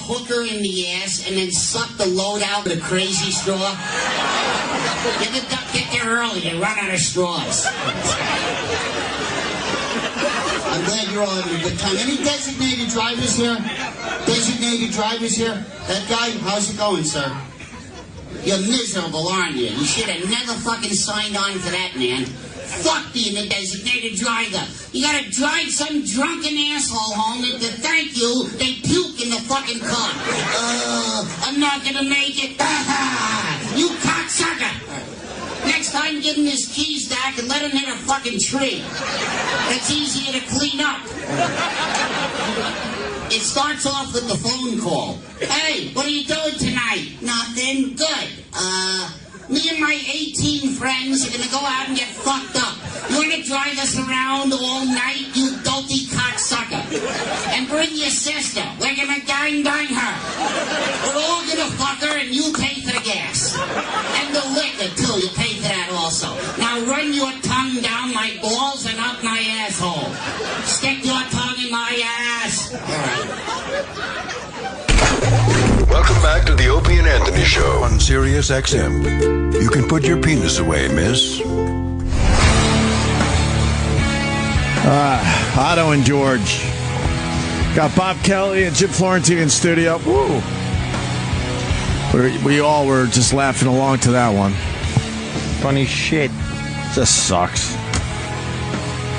hooker in the ass and then suck the load out with a crazy straw? You can get there early. They run out of straws. I'm glad you're all having a good time. Any designated drivers here? Designated drivers here? That guy, how's it going, sir? You're miserable, aren't you? You should have never fucking signed on for that, man. Fuck being a designated driver. You gotta drive some drunken asshole home and to thank you, they puke in the fucking car. I'm not gonna make it. You cocksucker! Next time, give him his keys back and let him hit a fucking tree. It's easier to clean up. It starts off with the phone call. Hey, what are you doing tonight? Nothing. Good. Me and my 18 friends are gonna go out and get fucked up. You wanna drive us around all night, you dopey cocksucker? And bring your sister. We're gonna dine her. We're all gonna fuck her and you pay for the gas. And the liquor, too. You pay for that also. Now run your tongue down my balls and up my asshole. Stick your tongue in my ass. All right. Welcome back to the Opie and Anthony Show on Sirius XM. You can put your penis away, miss. Otto and George. Got Bob Kelly and Jim Florentine in studio. Woo! We all were just laughing along to that one. Funny shit. Just sucks.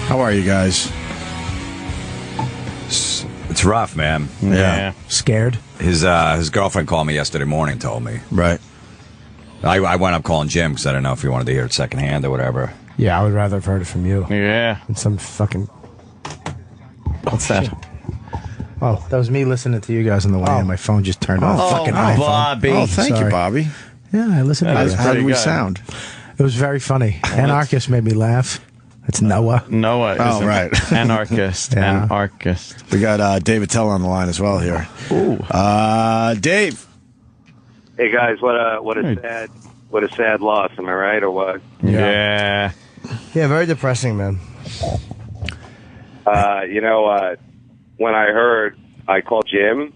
How are you guys? It's rough, man. Yeah. Scared? His girlfriend called me yesterday morning, told me. Right. I wound up calling Jim because I didn't know if he wanted to hear it secondhand or whatever. Yeah, I would rather have heard it from you. Yeah. Than some fucking... What's that? Oh, that was me listening to you guys on the way, and my phone just turned off. Fucking iPhone. Bobby. Oh, thank you, Bobby. Yeah, I listened to you. How did we good. sound? It was very funny. Anarchist made me laugh. It's Noah. Noah is Oh, an right. anarchist. Yeah. Anarchist. We got Dave Attell on the line as well here. Ooh. Dave. Hey guys, what a sad loss. Am I right or what? Yeah. Yeah, very depressing, man. When I heard, I called Jim,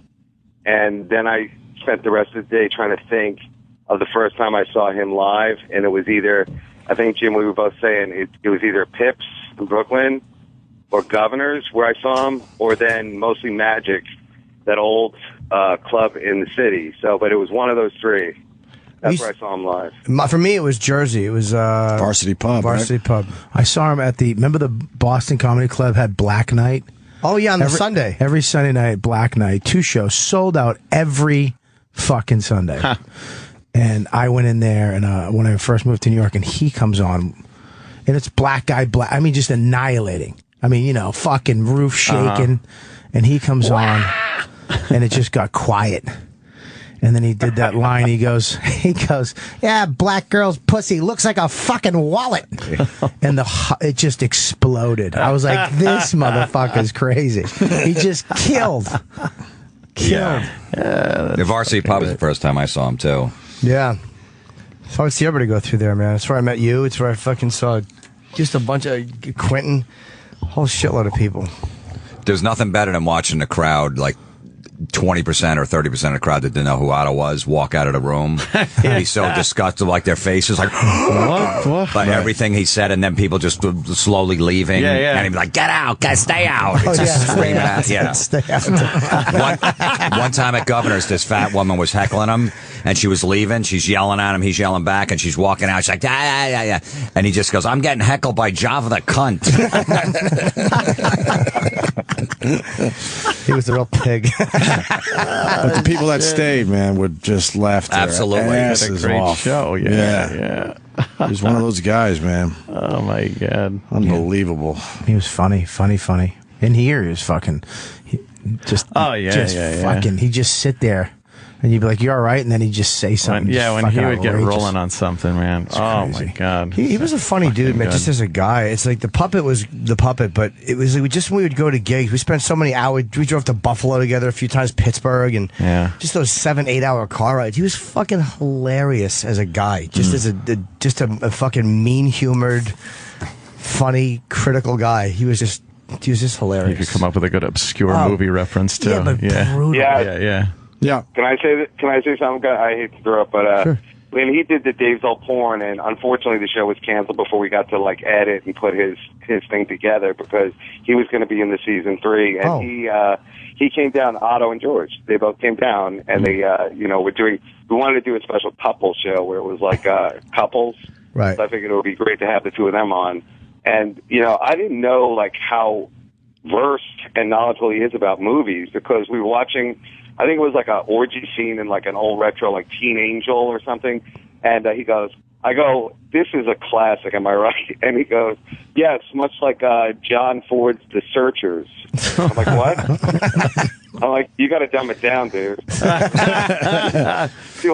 and then I spent the rest of the day trying to think of the first time I saw him live, and it was either, I think, Jim, we were both saying it was either Pips in Brooklyn or Governors where I saw him, or then mostly Magic, that old club in the city. But it was one of those three. That's where I saw him live. For me, it was Jersey. It was Varsity Pub. Varsity Right? Pub. I saw him at remember the Boston Comedy Club had Black Night? Oh, yeah, on the Sunday. Every Sunday night, Black Night. 2 shows. Sold out every fucking Sunday. Huh. And I went in there, and when I first moved to New York, and he comes on, and it's black guy, I mean, just annihilating. I mean, fucking roof shaking. And he comes on, and it just got quiet. And then he did that line. He goes, yeah, black girl's pussy looks like a fucking wallet. And it just exploded. I was like, this motherfucker's crazy. He just killed. Yeah. The Varsity Pub was the first time I saw him, too. Yeah. So I see everybody go through there, man. It's where I met you. It's where I fucking saw just a bunch of Quentin, a whole shitload of people. There's nothing better than watching the crowd, like 20% or 30% of the crowd that didn't know who Otto was walk out of the room. Be so disgusted, like their faces, like What? by everything he said, and then people just slowly leaving. Yeah, yeah. And he'd be like, "Get out, guys, stay out!" It's just screaming at you. Stay out. One time at Governor's, this fat woman was heckling him, and she was leaving. She's yelling at him. He's yelling back, and she's walking out. She's like, yeah. And he just goes, "I'm getting heckled by Java the cunt." He was a real pig. But the people that stayed, man, would just laugh their Absolutely. asses Great off. show. Yeah. He's one of those guys, man. Oh, my God. Unbelievable. He was funny. In here, he was fucking, fucking, he'd just sit there. And you'd be like, "You all right?" And then he'd just say something. When he would get rolling on something, man. Oh, crazy. my God. He was a funny dude, man, just as a guy. It's like the puppet was the puppet, but it was just when we would go to gigs, we spent so many hours. We drove to Buffalo together a few times, Pittsburgh, and just those 7-8 hour car rides. He was fucking hilarious as a guy, just as a fucking mean humored, funny, critical guy. He was just hilarious. You could come up with a good obscure movie reference, too. Yeah, but brutal. Yeah. Yeah. Can I say something? I hate to throw up, but Sure. when he did the Dave's All Porn, and unfortunately the show was canceled before we got to like edit and put his thing together because he was going to be in the season 3, and he came down. Otto and George, they both came down, and they we wanted to do a special couple show where it was like couples. Right. So I figured it would be great to have the two of them on, and I didn't know like how versed and knowledgeable he is about movies because we were watching. I think it was like an orgy scene in like an old retro, like Teen Angel or something. And he goes, I go, this is a classic, am I right? And he goes, yes, much like John Ford's The Searchers. I'm like, what? I'm like, you got to dumb it down, dude. People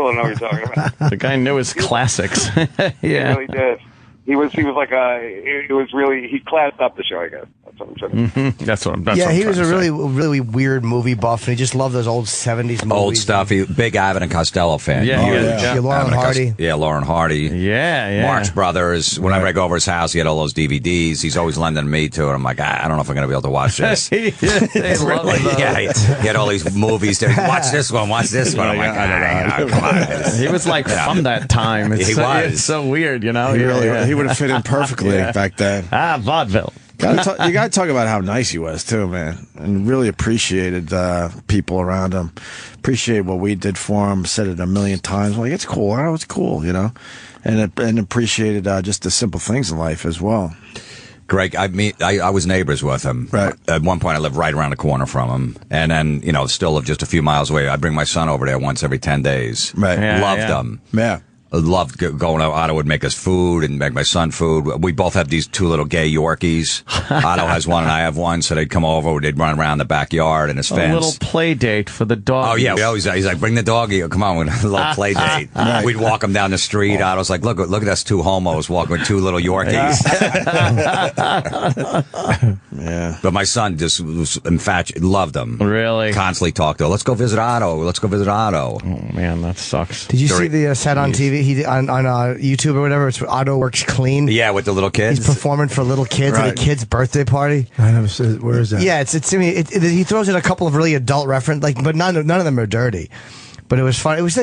don't know what you're talking about. The guy knew his classics. Yeah. He really did. He was like it was really, he classed up the show, I guess. That's what I'm trying to say. That's what I'm He was a trying to say. really weird movie buff, and he just loved those old 70s movies. Old stuff. He big Abbott and Costello fan. Yeah, Huge. yeah. Lauren Abbott and Hardy. Lauren Hardy. Yeah. Marx Brothers. Whenever I go over his house, he had all those DVDs. He's always lending me to it. I'm like, I don't know if I'm going to be able to watch this. They love those. Yeah, he had all these movies. Watch this one. Watch this one. I'm like, I don't know. Come on. He was like from that time. He was. It's so weird, He would have fit in perfectly back then. Vaudeville. You got to talk about how nice he was too, man, and really appreciated people around him. Appreciate what we did for him. Said it a million times. Like it's cool. Oh, it's cool, and appreciated just the simple things in life as well. Greg, I was neighbors with him. Right. At one point, I lived right around the corner from him, and then still live just a few miles away. I bring my son over there once every 10 days. Right. Yeah, Loved yeah. him. Yeah. I loved going out. Otto would make us food and make my son food. We both have these two little gay Yorkies. Otto has one and I have one, so they'd come over. They'd run around the backyard and his A fence. little play date for the dog. Oh, yeah. He's like, bring the doggy. Come on, with a little play date. Right. We'd walk him down the street. Otto's like, look at us two homos walking with two little Yorkies. Yeah. But my son just was infatuated, loved him. Really? Constantly talked to him. Let's go visit Otto. Oh, man, that sucks. Did you see the set on TV? He on YouTube or whatever. It's Otto Works Clean. Yeah, with the little kids. He's performing for little kids at a kid's birthday party. I never said, where is that? Yeah, he throws in a couple of really adult reference, but none of them are dirty. But it was fun. It was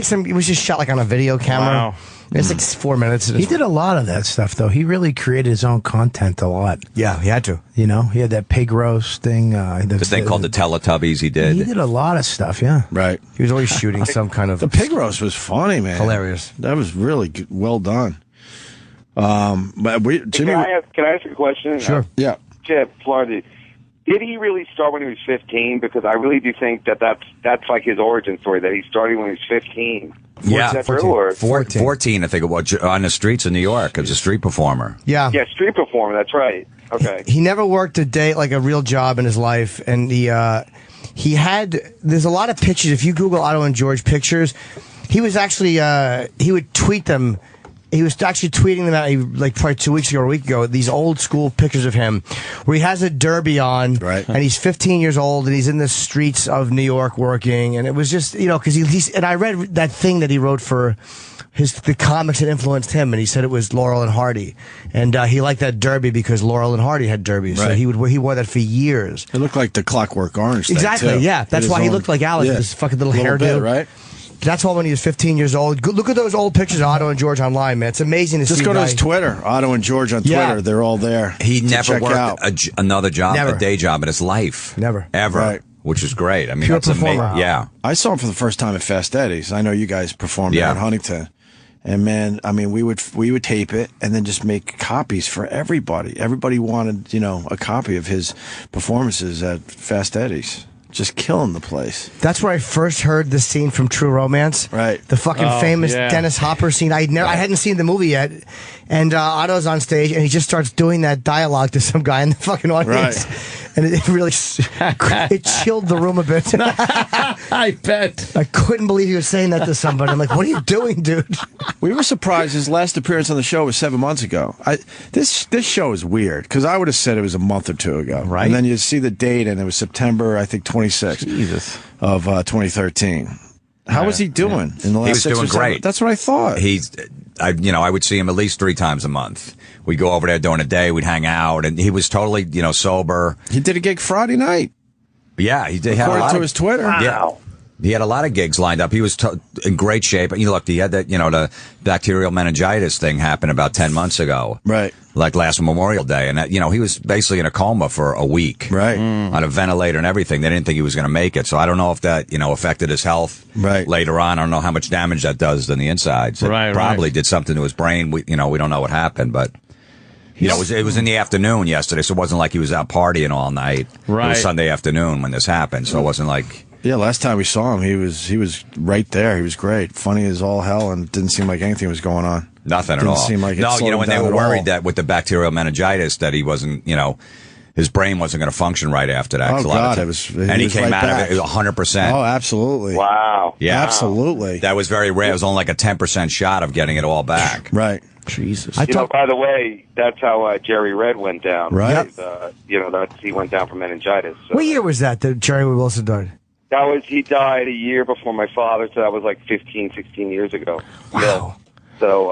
just shot like on a video camera. Wow. It's like 4 minutes. He did a lot of that stuff, though. He really created his own content a lot. Yeah, he had to. He had that pig roast thing. This thing called the Teletubbies he did. He did a lot of stuff, yeah. Right. He was always shooting some kind of The pig roast was funny, man. hilarious. That was really well done. But Jimmy. Can I ask a question? Sure. Yeah. Chip, Florida. Did he really start when he was 15? Because I really do think that's like his origin story, that he started when he was 15. Yeah, Is that true, or? 14, I think it was, on the streets of New York. He was a street performer. Yeah. Yeah, street performer, that's right. Okay. He never worked a day, like a real job in his life, and he had. There's a lot of pictures. If you Google Otto and George pictures, he was actually he would tweet them. He was actually tweeting them out like probably 2 weeks ago or a week ago. These old school pictures of him, where he has a derby on, right, and he's 15 years old, and he's in the streets of New York working, and it was just because he's. And I read that thing that he wrote for the comics that influenced him, and he said it was Laurel and Hardy, and he liked that derby because Laurel and Hardy had derbies, so right. he wore that for years. It looked like the Clockwork Orange thing, exactly, too. yeah. That's why he looked like Alex with his fucking little hairdo, bit, right? That's all when he was 15 years old. Look at those old pictures of Otto and George online, man. It's amazing to see. Just go to his Twitter, Otto and George on Twitter. They're all there. He never worked another job, Never. a day job in his life. Never. Ever. Right. Which is great. I mean, Pure that's amazing. performer. Yeah. I saw him for the first time at Fast Eddie's. I know you guys performed there in Huntington. And man, I mean, we would tape it and then just make copies for everybody. Everybody wanted, a copy of his performances at Fast Eddie's. Just killing the place. That's where I first heard the scene from True Romance. Right. The fucking famous Dennis Hopper scene. I hadn't seen the movie yet. And Otto's on stage and he just starts doing that dialogue to some guy in the fucking audience. Right. And it really it chilled the room a bit. I bet. I couldn't believe he was saying that to somebody. I'm like, what are you doing, dude? We were surprised. His last appearance on the show was 7 months ago. This show is weird because I would have said it was a month or two ago. Right. And then you see the date and it was September, I think, 26th Jesus. of 2013. How was he doing in the last He was 6 doing or 7? great. That's what I thought. I would see him at least 3 times a month. We'd go over there during the day. We'd hang out, and he was totally, sober. He did a gig Friday night. Yeah, he did. According to his Twitter. Yeah. He had a lot of gigs lined up. He was in great shape. You look, he had that, the bacterial meningitis thing happened about 10 months ago. Right. Like last Memorial Day. And, he was basically in a coma for a week. Right. On a ventilator and everything. They didn't think he was going to make it. So I don't know if that, affected his health later on. I don't know how much damage that does on the insides. It probably did something to his brain. We don't know what happened, but. It was in the afternoon yesterday, so it wasn't like he was out partying all night. Right. It was Sunday afternoon when this happened, so it wasn't like... Yeah, last time we saw him, he was right there. He was great. Funny as all hell, and didn't seem like anything was going on. Nothing at all. Didn't seem like it no, slowed him when they down were at worried all. that with the bacterial meningitis that he wasn't, his brain wasn't going to function right after that. Oh, God, he came right out back. of it 100%. Oh, absolutely. Wow. Yeah. Absolutely. That was very rare. It was only like a 10% shot of getting it all back. Right. Jesus. By the way, that's how Jerry Red went down. Right. He went down from meningitis. So. What year was that Jerry Wilson died? He died a year before my father, so that was like 15, 16 years ago. Wow. Yeah. So,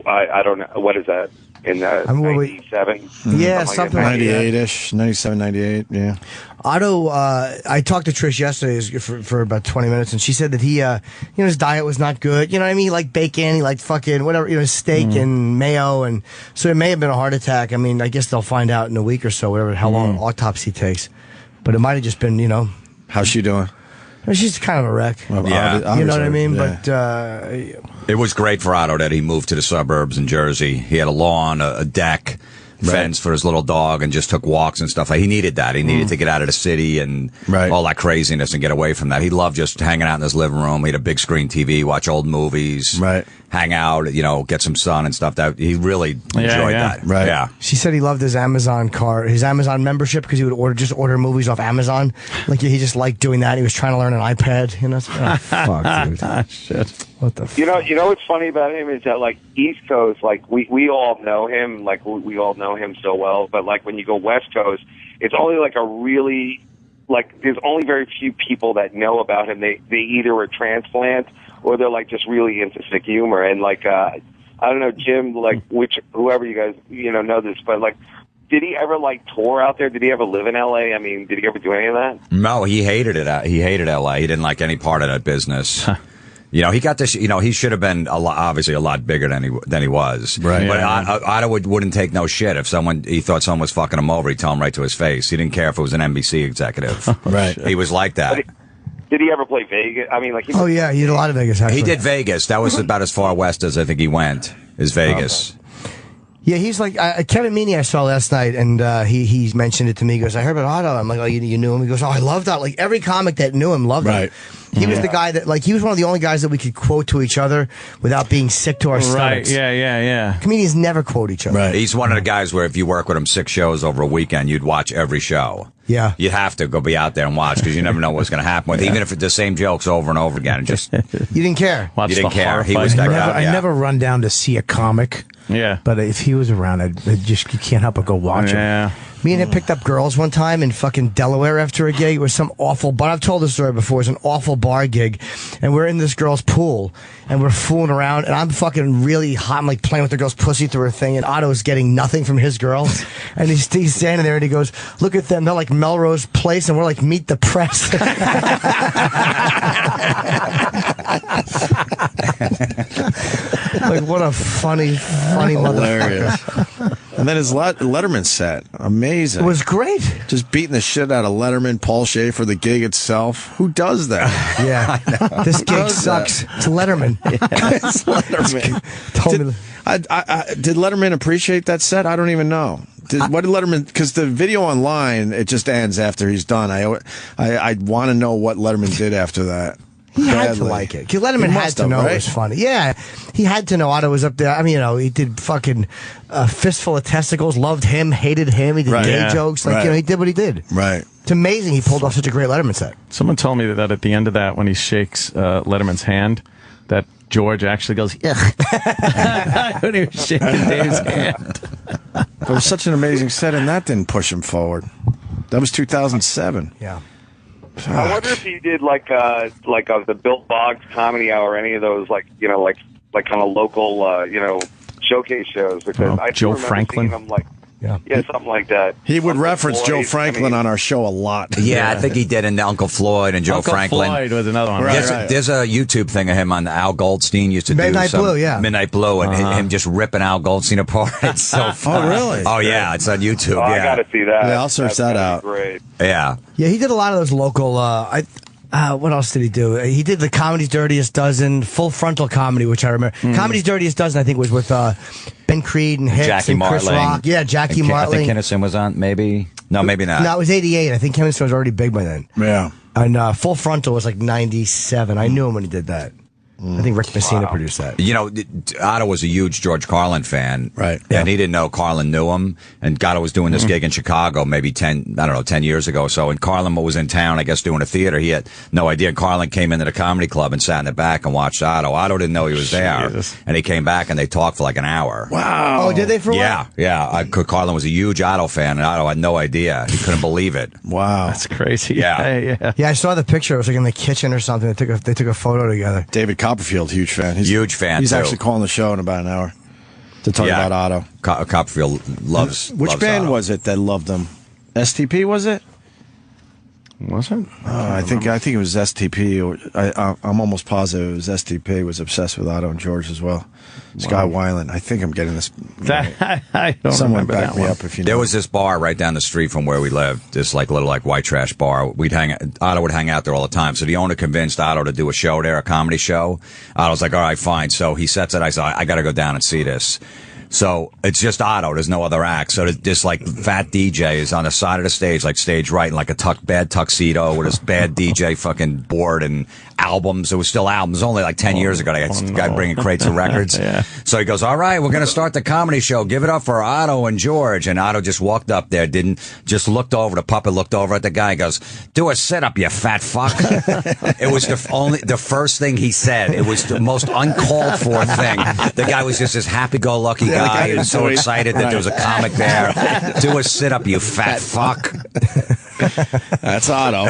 I don't know. What is that? In 97? Yeah, something like that. 98-ish, 97, 98, yeah. Otto, I talked to Trish yesterday for about 20 minutes, and she said that he, his diet was not good. You know what I mean? He liked bacon, he liked fucking whatever, steak and mayo, and so it may have been a heart attack. I mean, I guess they'll find out in a week or so, whatever, how long an autopsy takes. But it might have just been, How's she doing? She's kind of a wreck. Well, you know what I mean? Yeah. But It was great for Otto that he moved to the suburbs in Jersey. He had a lawn, a deck, fence for his little dog, and just took walks and stuff. He needed that. He needed to get out of the city and all that craziness and get away from that. He loved just hanging out in his living room. He had a big screen TV, watch old movies, hang out, get some sun and stuff. That he really enjoyed that. Right. Yeah. she said he loved his Amazon card, his Amazon membership, because he would order movies off Amazon. Like he just liked doing that. He was trying to learn an iPad. Fuck, dude. Shit. What the? You know what's funny about him is that like East Coast, like we all know him, like we all know him so well. But like when you go West Coast, it's only like a really there's only very few people that know about him. They either were transplant or they're like just really into sick humor. And like I don't know, Jim, like whoever you guys know this, but like. Did he ever tour out there? Did he ever live in L.A.? I mean, did he ever do any of that? No, he hated it. He hated L.A. He didn't like any part of that business. He got this. He should have been obviously a lot bigger than he was. Right. But Otto wouldn't take no shit if he thought someone was fucking him over. He'd tell him right to his face. He didn't care if it was an NBC executive. Right. He was like that. Did he ever play Vegas? I mean, Oh yeah, he did a lot of Vegas. Actually. He did Vegas. That was about as far west as I think he went. Is Vegas. Yeah, he's like Kevin Meaney I saw last night, and he mentioned it to me. He goes, I heard about Otto. I'm like, oh, you knew him? He goes, oh, I loved Otto. Like every comic that knew him loved him. He was the guy that he was one of the only guys that we could quote to each other without being sick to our stomachs. Yeah. Comedians never quote each other. Right. He's one of the guys where if you work with him 6 shows over a weekend, you'd watch every show. Yeah. You'd have to go be out there and watch because you never know what's going to happen with even if it's the same jokes over and over again. Just You didn't care. Watch you didn't the care. He horrifying- was that guy. I never run down to see a comic. Yeah. But if he was around, you can't help but go watch him. Me and him picked up girls one time in fucking Delaware after a gig. It was some awful bar. I've told this story before. It was an awful bar gig. And we're in this girl's pool. And we're fooling around. And I'm fucking really hot. I'm playing with the girl's pussy through her thing. And Otto's getting nothing from his girl. And he's standing there and he goes, look at them. They're like Melrose Place. And we're like Meet the Press. What a funny motherfucker. And then his Letterman set, amazing. It was great. Just beating the shit out of Letterman, Paul Schaefer, the gig itself. Who does that? Yeah, this gig sucks. It's Letterman. It's Letterman. Did Letterman appreciate that set? I don't even know. What did Letterman? Because the video online, it just ends after he's done. I want to know what Letterman did after that. He had to like it. Letterman had to know it was funny. Yeah, he had to know Otto was up there. I mean, he did fucking Fistful of Testicles, loved him, hated him. He did gay jokes. He did what he did. Right. It's amazing he pulled off such a great Letterman set. Someone told me that at the end of that, when he shakes Letterman's hand, that George actually goes, yeah. When he was shaking Dave's hand. It was such an amazing set, and that didn't push him forward. That was 2007. Yeah. I wonder if he did the Bill Boggs Comedy Hour, or any of those kind of local showcase shows. Because I Joe remember Franklin. seeing him Yeah, something like that. He would Uncle reference Joe Floyd, Franklin on our show a lot. Yeah, I think he did in Uncle Floyd and Joe Uncle Franklin. Floyd was another one. There's a YouTube thing of him on Al Goldstein used to Midnight do. Blue, yeah. Midnight Blue, and him just ripping Al Goldstein apart. It's so fun. Oh, really? Oh, yeah, it's on YouTube. Oh, yeah. I got to see that. Yeah, I'll search that out. Great. Yeah. Yeah, he did a lot of those local. What else did he do? He did the Comedy's Dirtiest Dozen, Full Frontal Comedy, which I remember. Comedy's Dirtiest Dozen, I think, was with Ben Creed and Hicks Jackie and Chris Martling. Rock. Yeah, Jackie I Martling. think Kinnison was on, maybe. No, maybe not. No, it was 88. I think Kinnison was already big by then. Yeah. And Full Frontal was like 97. I knew him when he did that. I think Rick Messina produced that. You know, Otto was a huge George Carlin fan. Right. And he didn't know Carlin knew him. And Otto was doing this gig in Chicago maybe 10 years ago or so. And Carlin was in town, I guess, doing a theater. He had no idea. And Carlin came into the comedy club and sat in the back and watched Otto. Otto didn't know he was there. Jesus. And he came back and they talked for like an hour. Wow. Oh, did they for a while? Yeah. Carlin was a huge Otto fan, and Otto had no idea. He couldn't believe it. Wow. That's crazy. Yeah. Yeah. Yeah, I saw the picture. It was like in the kitchen or something. They took a photo together. David Copperfield, huge fan. He's Huge fan, He's too. actually calling the show in about an hour to talk about Otto. Copperfield loves Which band Otto. was it that loved him? STP, was it? Was it? I think it was STP. Or I'm almost positive it was STP. Was obsessed with Otto and George as well. Scott Weiland. I think I'm getting this. I don't Someone remember back that me one. up if you know. There was this bar right down the street from where we lived. This little white trash bar. Otto would hang out there all the time. So the owner convinced Otto to do a show there, a comedy show. Otto's like, all right, fine. So he sets it. I said, I got to go down and see this. So it's just Otto. There's no other act. So this like fat DJ is on the side of the stage, like stage right, in like a bad tuxedo with this bad DJ fucking board and albums. It was still albums. Only like 10 years ago. They had a guy bringing crates of records. Yeah. So he goes, all right, we're going to start the comedy show. Give it up for Otto and George. And Otto just walked up there, just looked over. The puppet looked over at the guy and goes, do a sit-up, you fat fuck. It was the first thing he said. It was the most uncalled for thing. The guy was just this happy-go-lucky guy. He was so excited that there was a comic there. Do a sit-up, you fat fuck. That's Otto.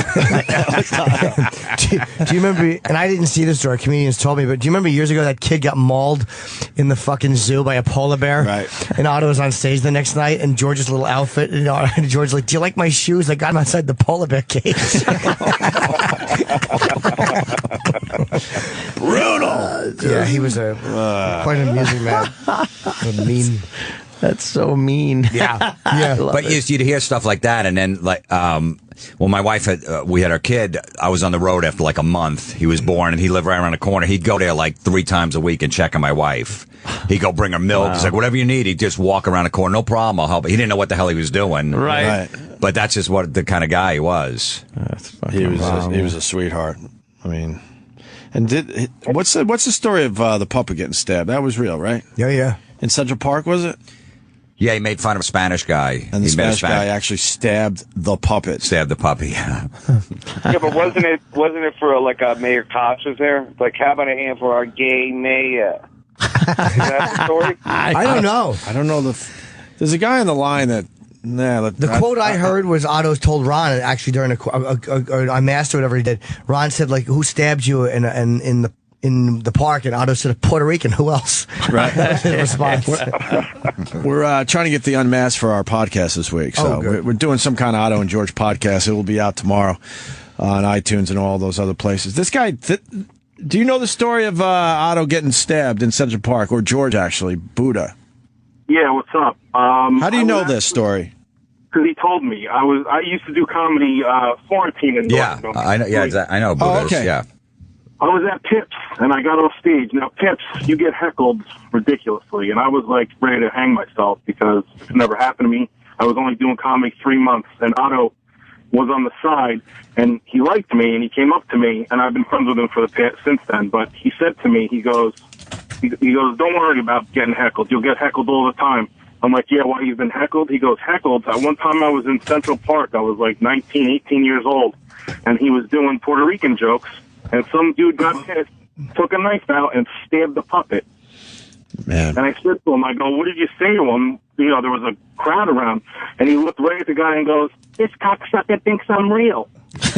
Do you remember, and I didn't see this story, comedians told me, but do you remember years ago that kid got mauled in the fucking zoo by a polar bear? Right. And Otto was on stage the next night, and George's little outfit, and George's like, do you like my shoes? I got him outside the polar bear cage. Brutal. Yeah, he was quite an amusing man. A mean. That's so mean. Yeah. Yeah. But you'd hear stuff like that, and then well, my wife we had our kid. I was on the road after like a month. He was born, and he lived right around the corner. He'd go there like 3 times a week and check on my wife. He'd go bring her milk. He's like, whatever you need. He'd just walk around the corner. No problem. I'll help. He didn't know what the hell he was doing. Right. But that's just what the kind of guy he was. That's He fucking was wrong. he was a sweetheart. I mean, and what's the story of the puppet getting stabbed? That was real, right? Yeah. In Central Park, was it? Yeah, he made fun of a Spanish guy. And the He made a Spanish guy actually stabbed the puppet. stabbed the puppy. Yeah, but wasn't it for like Mayor Koch was there? Like, how about a hand for our gay mayor? Is that the story? I don't know. I don't know there's a guy on the line that. The quote I heard was Otto's told Ron, actually during a master or whatever he did. Ron said, like, who stabbed you in the park? And Otto said, a Puerto Rican. Who else? Right. That was his response. We're trying to get the Unmasked for our podcast this week. So good. we're doing some kind of Otto and George podcast. It will be out tomorrow on iTunes and all those other places. This guy, do you know the story of Otto getting stabbed in Central Park, or George actually, Buddha? Yeah, what's up? How do you know this story? Because he told me. I used to do comedy, Florentine in Yeah, North. I know. Yeah, exactly. I know. Oh, Buddhas, okay. Yeah. I was at Pips, and I got off stage. Now, Pips, you get heckled ridiculously, and I was, like, ready to hang myself because it's never happened to me. I was only doing comedy 3 months, and Otto was on the side, and he liked me, and he came up to me, and I've been friends with him since then, but he said to me, he goes, don't worry about getting heckled. You'll get heckled all the time. I'm like, yeah, why, you've been heckled? He goes, heckled? At one time I was in Central Park. I was like 19, 18 years old, and he was doing Puerto Rican jokes, and some dude got pissed, took a knife out, and stabbed the puppet. Man. And I said to him, I go, what did you say to him? You know, there was a crowd around, and he looked right at the guy and goes, this cocksucker thinks I'm real. That's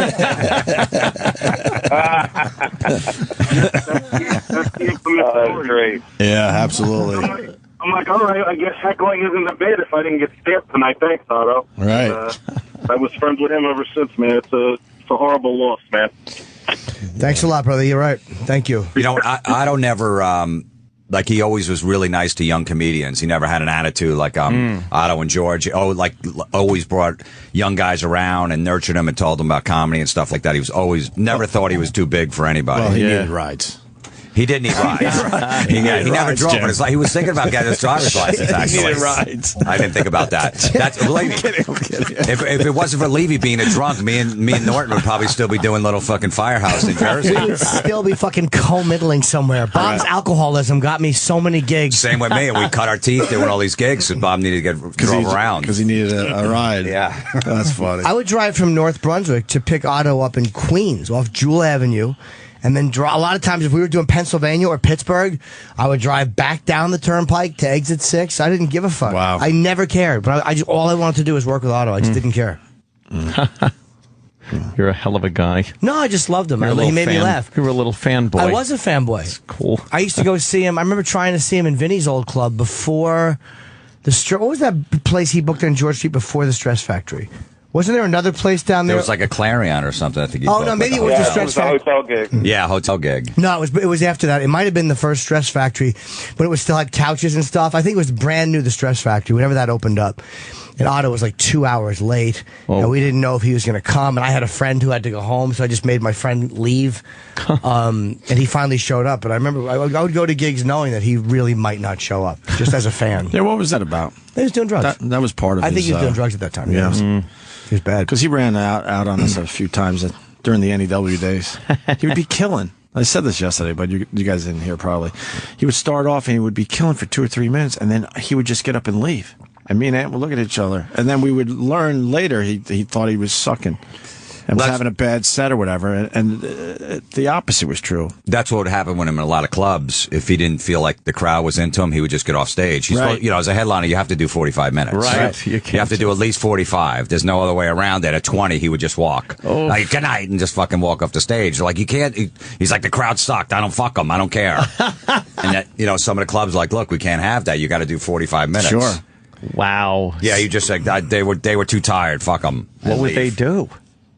the infamous story. Great. Yeah, absolutely. I'm I'm like, all right, I guess heckling isn't a bit if I didn't get stamped tonight. Thanks, Otto. Right. I was friends with him ever since, man. It's a horrible loss, man. Thanks a lot, brother. You're right. Thank you. You know, Otto never, like, he always was really nice to young comedians. He never had an attitude like Otto and George. Always brought young guys around and nurtured them and told them about comedy and stuff like that. He was always, never thought he was too big for anybody. Well, he needed rides. He did need rides. He never drove, but it's like he was thinking about getting his driver's license, actually. He needed rides. I didn't think about that. That's Levy. I'm kidding. If it wasn't for Levy being a drunk, me and Norton would probably still be doing little fucking Firehouse in Jersey. We would still be fucking co-middling somewhere. Bob's alcoholism got me so many gigs. Same with me, and we cut our teeth doing all these gigs, so Bob needed to get drove around. Because he needed a ride. Yeah. That's funny. I would drive from North Brunswick to pick Otto up in Queens off Jewel Avenue. And then a lot of times, if we were doing Pennsylvania or Pittsburgh, I would drive back down the turnpike to exit 6. I didn't give a fuck. Wow. I never cared. But all I wanted to do was work with Otto. I just didn't care. You're a hell of a guy. No, I just loved him. He made me laugh. You were a little fanboy. I was a fanboy. That's cool. I used to go see him. I remember trying to see him in Vinny's old club before the... What was that place he booked on George Street before the Stress Factory? Wasn't there another place down there? There was like a Clarion or something. I think. Oh no, maybe it was the Stress Factory. Hotel gig. Yeah, hotel gig. No, it was after that. It might have been the first Stress Factory, but it was still had couches and stuff. I think it was brand new, the Stress Factory, whenever that opened up. And Otto was like 2 hours late, and we didn't know if he was going to come. And I had a friend who had to go home, so I just made my friend leave. And he finally showed up. But I remember I would go to gigs knowing that he really might not show up, just as a fan. Yeah, what was that about? He was doing drugs. That was part of I his... think he was doing drugs at that time. Yeah. He was bad. Because he ran out on us a few times during the NEW days. He would be killing. I said this yesterday, but you guys didn't hear probably. He would start off and he would be killing for 2 or 3 minutes, and then he would just get up and leave. And me and Ant would look at each other. And then we would learn later he thought he was sucking and was having a bad set or whatever. And the opposite was true. That's what would happen when him in a lot of clubs. If he didn't feel like the crowd was into him, he would just get off stage. He's Right. You know, as a headliner, you have to do 45 minutes. Right. You have to do at least 45. There's no other way around it. At 20, he would just walk. Oh. Like, good night, and just fucking walk off the stage. Like, you can't, he's like, the crowd sucked. I don't fuck them. I don't care. And that, you know, some of the clubs are like, look, we can't have that. You got to do 45 minutes. Sure. Wow. Yeah, you just like, they were too tired. Fuck them. What would they do?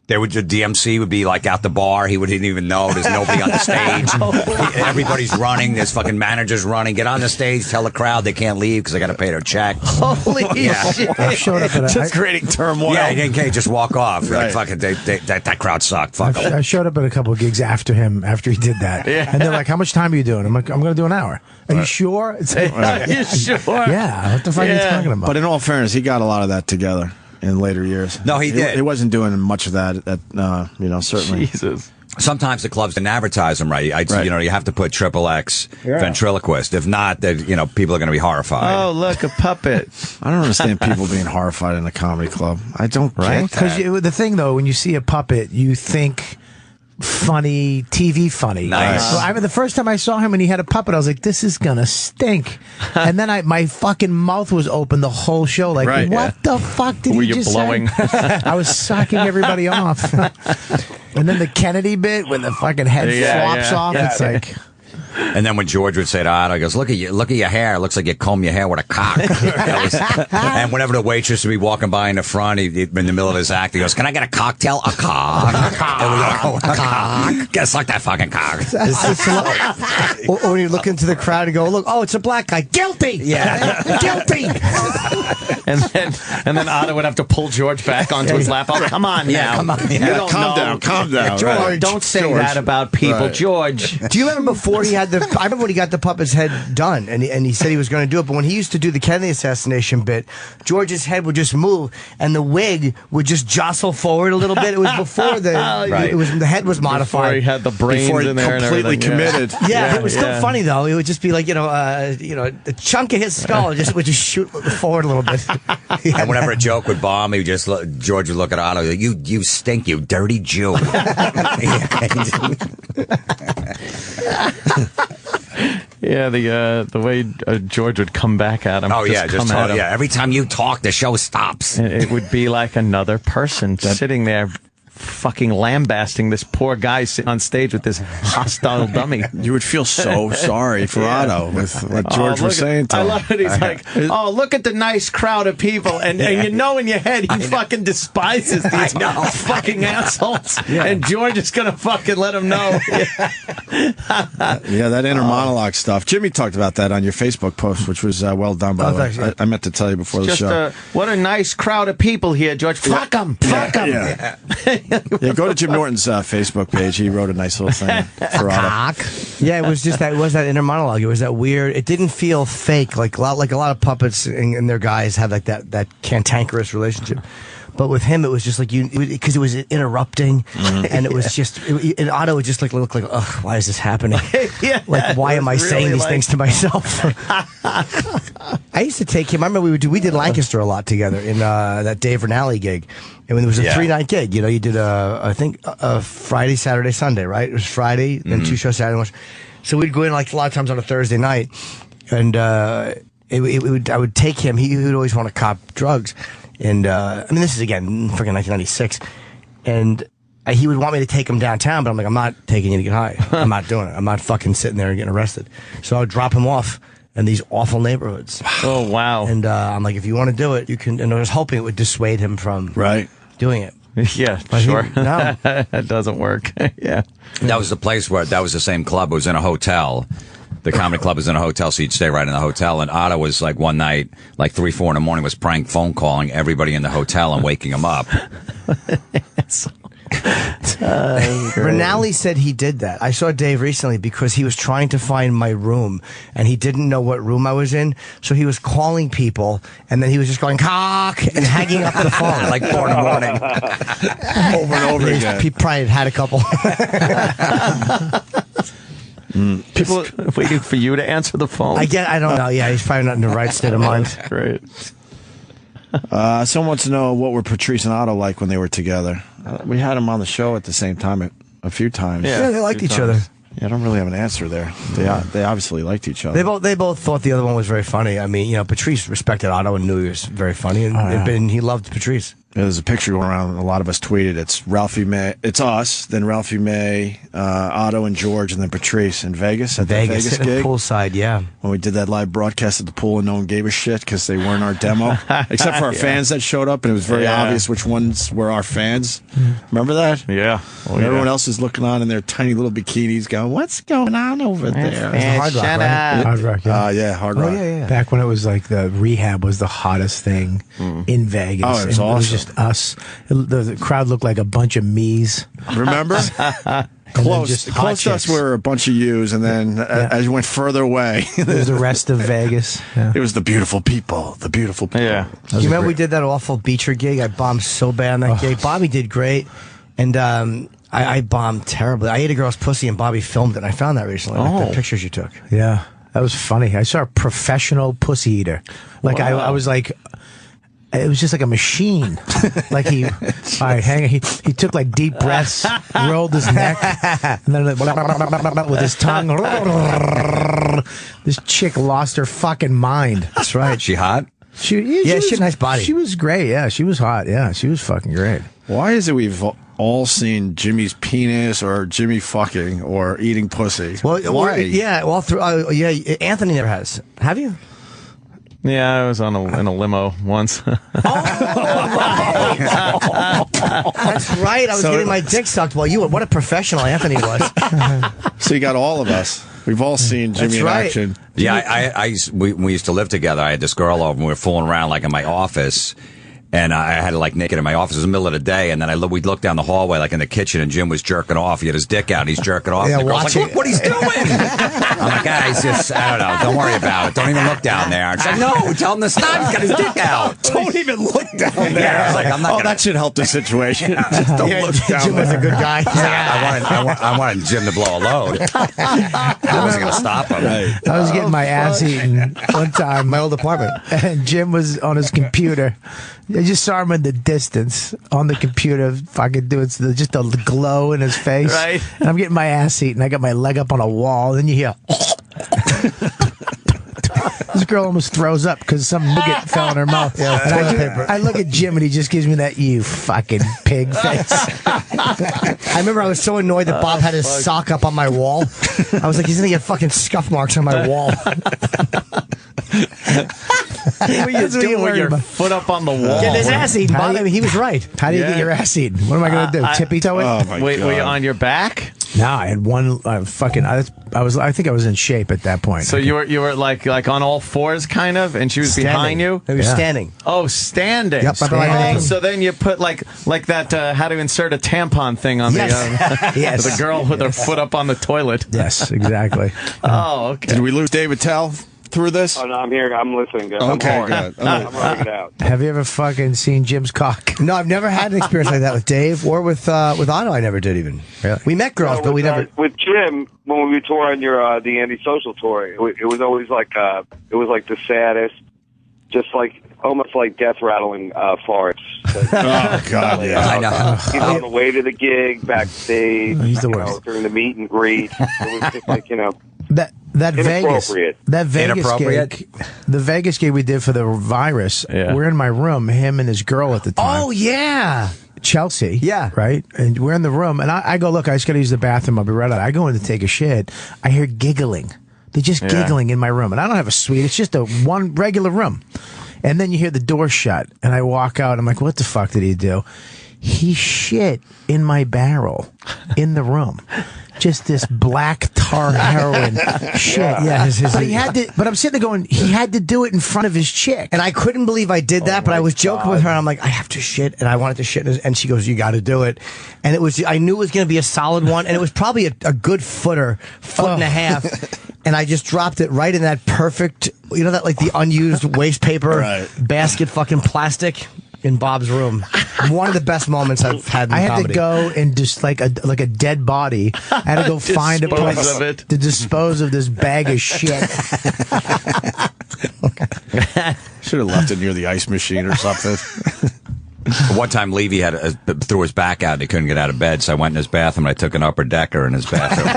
The DMC would be like out the bar. He wouldn't even know. There's nobody on the stage. Everybody's running. There's fucking managers running. Get on the stage. Tell the crowd they can't leave because they got to pay their check. Holy shit. I showed up at Just creating turmoil. Yeah, you can't just walk off. Right. Like, fucking, that crowd sucked. Fuck 'em. I showed up at a couple of gigs after he did that. Yeah. And they're like, how much time are you doing? I'm like, I'm going to do an hour. Are you sure? It's like, Are you sure? yeah, what the fuck are you talking about? But in all fairness, he got a lot of that together in later years. No, he did. He wasn't doing much of that, certainly. Jesus. Sometimes the clubs didn't advertise them right. You know, you have to put XXX ventriloquist. If not, people are going to be horrified. Oh, look, a puppet. I don't understand people being horrified in a comedy club. I don't get Because that. the thing, though, when you see a puppet, you think funny, TV funny. Nice. So the first time I saw him and he had a puppet, I was like, this is going to stink. And then my fucking mouth was open the whole show. Like, Right, what the fuck did Were he you just blowing? say? I was sucking everybody off. And then the Kennedy bit when the fucking head flops off. It's like... And then when George would say to Otto, he goes, look at your hair. It looks like you comb your hair with a cock. And whenever the waitress would be walking by in the front, in the middle of his act, he goes, can I get a cocktail? A cock. And we go, oh, a cock. Guess like that fucking cock. Or when you look into the crowd and go, look, oh, it's a black guy. Guilty! Yeah. Guilty! And then Otto would have to pull George back onto his lap. Oh, come on now. come on. You don't Calm know. down, calm down. George, Right. don't say George. that about people, Right. George. Do you remember before he had I remember when he got the puppet's head done, and he said he was going to do it, but when he used to do the Kennedy assassination bit, George's head would just move, and the wig would just jostle forward a little bit. It was before the head was modified. Before he had the brains Before he in there and completely everything. committed. Yeah, it was still funny though. It would just be like a chunk of his skull would just shoot forward a little bit. And whenever a joke would bomb, George would look at Otto. You stink, you dirty Jew. Yeah, the way George would come back at him. Oh yeah, come at him. Every time you talk, the show stops. It would be like another person sitting there fucking lambasting this poor guy sitting on stage with this hostile dummy. You would feel so sorry for Otto with what George was saying to him. I love it. He's like, oh, look at the nice crowd of people. And you know in your head he fucking despises these fucking assholes. Yeah. And George is going to fucking let him know. Yeah, that inner monologue stuff. Jimmy talked about that on your Facebook post, which was well done, by the way. I meant to tell you before the show. What a nice crowd of people here, George. Fuck them. Fuck them. Yeah, go to Jim Norton's Facebook page. He wrote a nice little thing for Otto. Yeah, it was just that. It was that inner monologue. It was that weird. It didn't feel fake. Like a lot of puppets and their guys have like that cantankerous relationship. But with him, it was just like because it was interrupting, and it was just, and Otto would just like look like, ugh, why is this happening? Like, why am I saying these things to myself? I used to take him. I remember we did Lancaster a lot together in that Dave Rinaldi gig, and when it was a 3-night gig, you did I think a Friday, Saturday, Sunday, right? It was Friday, then 2 shows Saturday. So we'd go in like a lot of times on a Thursday night, and I would take him. He would always want to cop drugs. And, I mean, this is, again, freaking 1996. And he would want me to take him downtown, but I'm like, I'm not taking you to get high. I'm not doing it. I'm not fucking sitting there and getting arrested. So I would drop him off in these awful neighborhoods. Oh, wow. And I'm like, if you want to do it, you can. And I was hoping it would dissuade him from doing it. Yeah, but sure. No. That doesn't work. Yeah. That was the place where, that was the same club. It was in a hotel. The comedy club was in a hotel, so you'd stay right in the hotel. And Otto was like one night, like 3, 4 in the morning, was prank phone calling everybody in the hotel and waking them up. Rinaldi said he did that. I saw Dave recently because he was trying to find my room and he didn't know what room I was in, so he was calling people and then he was just going cock and hanging up the phone like 4 in the morning, over and over again. He probably had a couple. People waiting for you to answer the phone. I don't know. Yeah, he's probably not in the right state of mind. Great. Someone wants to know what were Patrice and Otto like when they were together. We had them on the show at the same time a few times. Yeah, they liked each other. Yeah, I don't really have an answer there. They obviously liked each other. They both thought the other one was very funny. I mean, Patrice respected Otto and knew he was very funny, and he loved Patrice. Yeah, there's a picture going around. A lot of us tweeted. It's Ralphie May. It's us. Then Ralphie May, Otto and George, and then Patrice in Vegas at the Vegas gig. Poolside, yeah. When we did that live broadcast at the pool, and no one gave a shit because they weren't our demo, except for our fans that showed up, and it was very obvious which ones were our fans. Remember that? Yeah. Everyone else is looking on in their tiny little bikinis, going, "What's going on over there?" Hard Rock, right? Hard Rock, yeah. Hard Rock. Oh, yeah. Back when it was like the Rehab was the hottest thing in Vegas. Oh, it was awesome. It was just us. The crowd looked like a bunch of me's. Remember? Close to us were a bunch of yous, and then as you went further away, it was the rest of Vegas. Yeah. It was the beautiful people. The beautiful people. Yeah. You remember we did that awful Beecher gig? I bombed so bad on that gig. Bobby did great, and I bombed terribly. I ate a girl's pussy, and Bobby filmed it. And I found that recently. Like the pictures you took. Yeah, that was funny. I saw a professional pussy eater. Like I was like. It was just like a machine. Like all right, hang on. He took like deep breaths, rolled his neck, and then with his tongue. This chick lost her fucking mind. That's right. She hot? She had a nice body. She was great. Yeah, she was hot. Yeah, she was fucking great. Why is it we've all seen Jimmy's penis or Jimmy fucking or eating pussy? Why? Anthony never has. Have you? Yeah, I was in a limo once. That's right. I was getting my dick sucked while what a professional Anthony was. So you got all of us. We've all seen Jimmy in action. Yeah, we used to live together. I had this girl over, and we were fooling around like in my office. And I had it like naked in my office. It was the middle of the day, and then we'd look down the hallway, like in the kitchen, and Jim was jerking off. He had his dick out, and he's jerking off. Yeah, and the girl's like, look what he's doing! I'm like, guys, I don't know. Don't worry about it. Don't even look down there. It's like, no, tell him to stop. He's got his dick out. Don't even look down there. Yeah, I was like, I'm not that should help the situation. Just don't look down Jim there. was a good guy. I wanted Jim to blow a load. I wasn't going to stop him. Right. I was getting my ass eaten one time, my old apartment, and Jim was on his computer. I just saw him in the distance on the computer, fucking doing just a glow in his face. Right. And I'm getting my ass eaten. I got my leg up on a wall. Then you hear. This girl almost throws up because some nougat fell in her mouth. Yeah, and toilet paper. I look at Jim and he just gives me that you fucking pig face. I remember I was so annoyed that Bob had his sock up on my wall. I was like, he's gonna get fucking scuff marks on my wall. What are you doing with your foot up on the wall? Get his ass eaten, Bob. I mean, he was right. How do you get your ass eaten? What am I going to do? Tippy toe it? Oh my Wait, God. were you on your back? No, I had one fucking. I think I was in shape at that point. So you were like on all fours, kind of, and she was Standing. behind you. He was standing. Oh, standing. Yep, Oh, so then you put like that how to insert a tampon thing on Yes. the Yes. the girl with her foot up on the toilet. Yes, exactly. Oh, okay. Did we lose David Tell through this? Oh, no, I'm here. I'm listening. Good. I'm Okay, hard. good. I'm working it out. Have you ever fucking seen Jim's cock? No, I've never had an experience like that with Dave or with Otto. I never did even. Really? We met girls, but we never. With Jim, when we would tour on your the anti-social tour, it was always like the saddest, just like almost like death rattling farts. Oh God, yeah. I know. He's on the way to the gig, backstage, He's the worst. during the meet and greet. It was just like That Vegas, Inappropriate. that Vegas Inappropriate? gig, the Vegas gig we did for the virus. Yeah. We're in my room, him and his girl at the time. Oh yeah. Chelsea. Yeah. Right? And we're in the room, and I go, look, I just got to use the bathroom. I'll be right out. I go in to take a shit. I hear giggling. They're just giggling in my room. And I don't have a suite. It's just a one regular room. And then you hear the door shut, and I walk out. I'm like, what the fuck did he do? He shit in my barrel in the room. Just this black tar heroin shit. Yeah. But he had to, but I'm sitting there going, he had to do it in front of his chick. And I couldn't believe I did that, but I was joking with her, and I'm like, I have to shit, and I wanted to shit, and she goes, you got to do it. And I knew it was going to be a solid one, and it was probably a good foot and a half. And I just dropped it right in that perfect, you know, that like the unused waste paper basket fucking plastic in Bob's room. One of the best moments I've had in I had comedy. to go and just like a dead body. I had to go find a Dispose place of it. to dispose of this bag of shit. Should have left it near the ice machine or something. One time, Levy threw his back out and he couldn't get out of bed, so I went in his bathroom and I took an upper decker in his bathroom.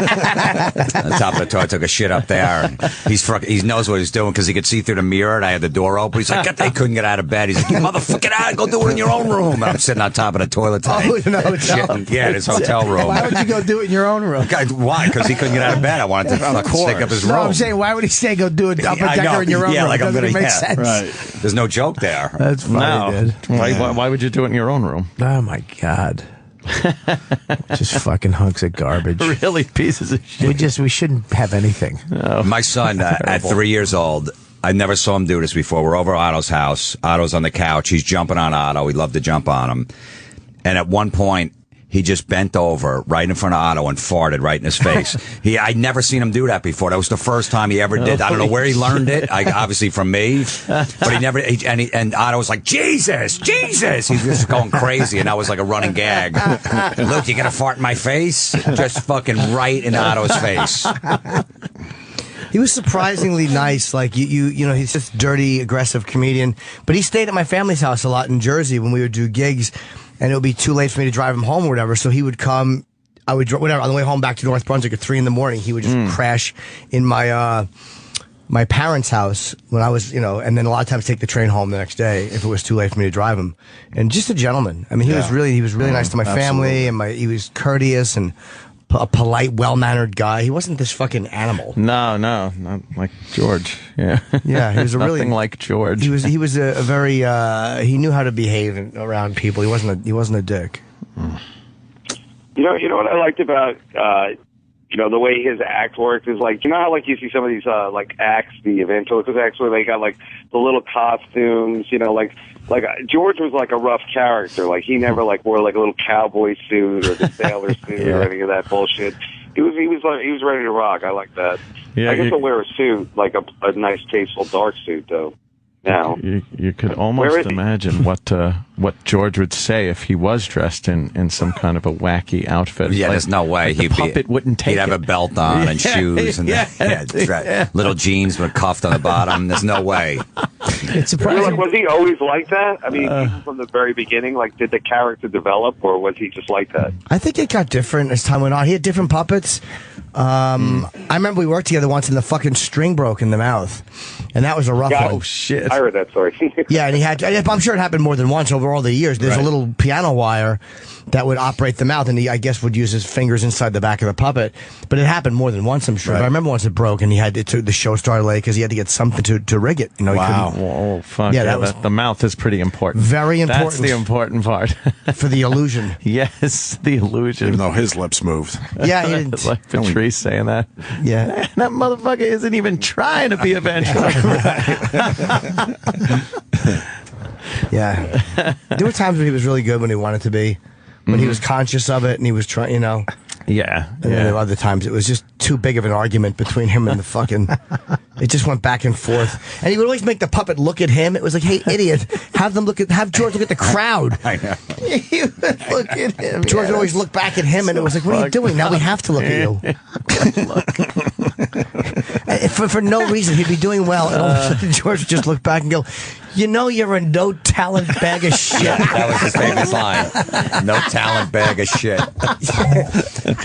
On top of the toilet, I took a shit up there. And he knows what he's doing because he could see through the mirror, and I had the door open. He's like, they couldn't get out of bed. He's like, you motherfucker, out, go do it in your own room. And I'm sitting on top of the toilet tank. Oh, in a hotel. Shitting. Yeah, in his hotel room. Why would you go do it in your own room? Why? Because he couldn't get out of bed. I wanted to fucking stick up his room. No, I'm saying, why would he say go do it upper I know. decker in your own Yeah, room? like I'm Doesn't gonna- make yeah, sense. Right. There's no joke there. That's funny, dude. Why would you do it in your own room? Oh my god. Just fucking hunks of garbage. Really, pieces of shit. We shouldn't have anything. My son, at 3 years old, I never saw him do this before. We're over at Otto's house. Otto's on the couch. He's jumping on Otto. We love to jump on him. And at one point, he just bent over right in front of Otto and farted right in his face. I'd never seen him do that before. That was the first time he ever did. I don't know where he learned it. Obviously from me, but he never. And Otto was like, Jesus. He's just going crazy, and that was like a running gag. Look, you gonna fart in my face? Just fucking right in Otto's face. He was surprisingly nice. Like you know, he's just dirty, aggressive comedian. But he stayed at my family's house a lot in Jersey when we would do gigs, and it would be too late for me to drive him home or whatever. So he would come. I would whatever on the way home back to North Brunswick at 3 a.m. He would just crash in my my parents' house when I was, you know, and then a lot of times take the train home the next day if it was too late for me to drive him. And just a gentleman. I mean, he was really nice to my family, and he was courteous and a polite, well-mannered guy. He wasn't this fucking animal. No, not like George. Yeah, yeah, he was a nothing really like George. He was a very he knew how to behave around people. He wasn't a dick. You know what I liked about the way his act worked is like, you know how like you see some of these like acts, the ventriloquist acts where they got like the little costumes, you know, like George was like a rough character. Like he never like wore like a little cowboy suit or the sailor suit or any of that bullshit. He was ready to rock. I like that. Yeah, I guess he'll wear a suit, like a nice tasteful dark suit though. Now you could almost imagine what George would say if he was dressed in some kind of a wacky outfit. Yeah, like, there's no way like the puppet wouldn't take He'd have a belt on and shoes and little jeans with cuffed on the bottom. There's no way. It's surprising. Was he always like that? I mean, even from the very beginning, like did the character develop, or was he just like that? I think it got different as time went on. He had different puppets. I remember we worked together once and the fucking string broke in the mouth. And that was a rough one. Oh, shit. I heard that story. Yeah, and he had to, I'm sure it happened more than once over all the years. There's a little piano wire that would operate the mouth, and he, I guess, would use his fingers inside the back of the puppet. But it happened more than once, I'm sure. But I remember once it broke, and he had to, the show started late because he had to get something to rig it. You know, Wow. Oh, fuck. Yeah, that was the mouth is pretty important. very important. That's the important part. For the illusion. Yes, the illusion. Even though his lips moved. Yeah, he didn't. It's like Patrice saying that. Yeah. That motherfucker isn't even trying to be a ventriloquist. Yeah. There were times when he was really good when he wanted to be, when he was conscious of it and he was trying, you know. Yeah. And then there were other times it was just too big of an argument between him and the fucking. It just went back and forth, and he would always make the puppet look at him. It was like, "Hey, idiot, have George look at the crowd." I know. He would look at him. George would always look back at him, and it was like, "What are you doing? Now we have to look at you." for no reason, he'd be doing well, and all of a sudden George would just look back and go, "You know, you're a no talent bag of shit." That was his famous line. No talent bag of shit.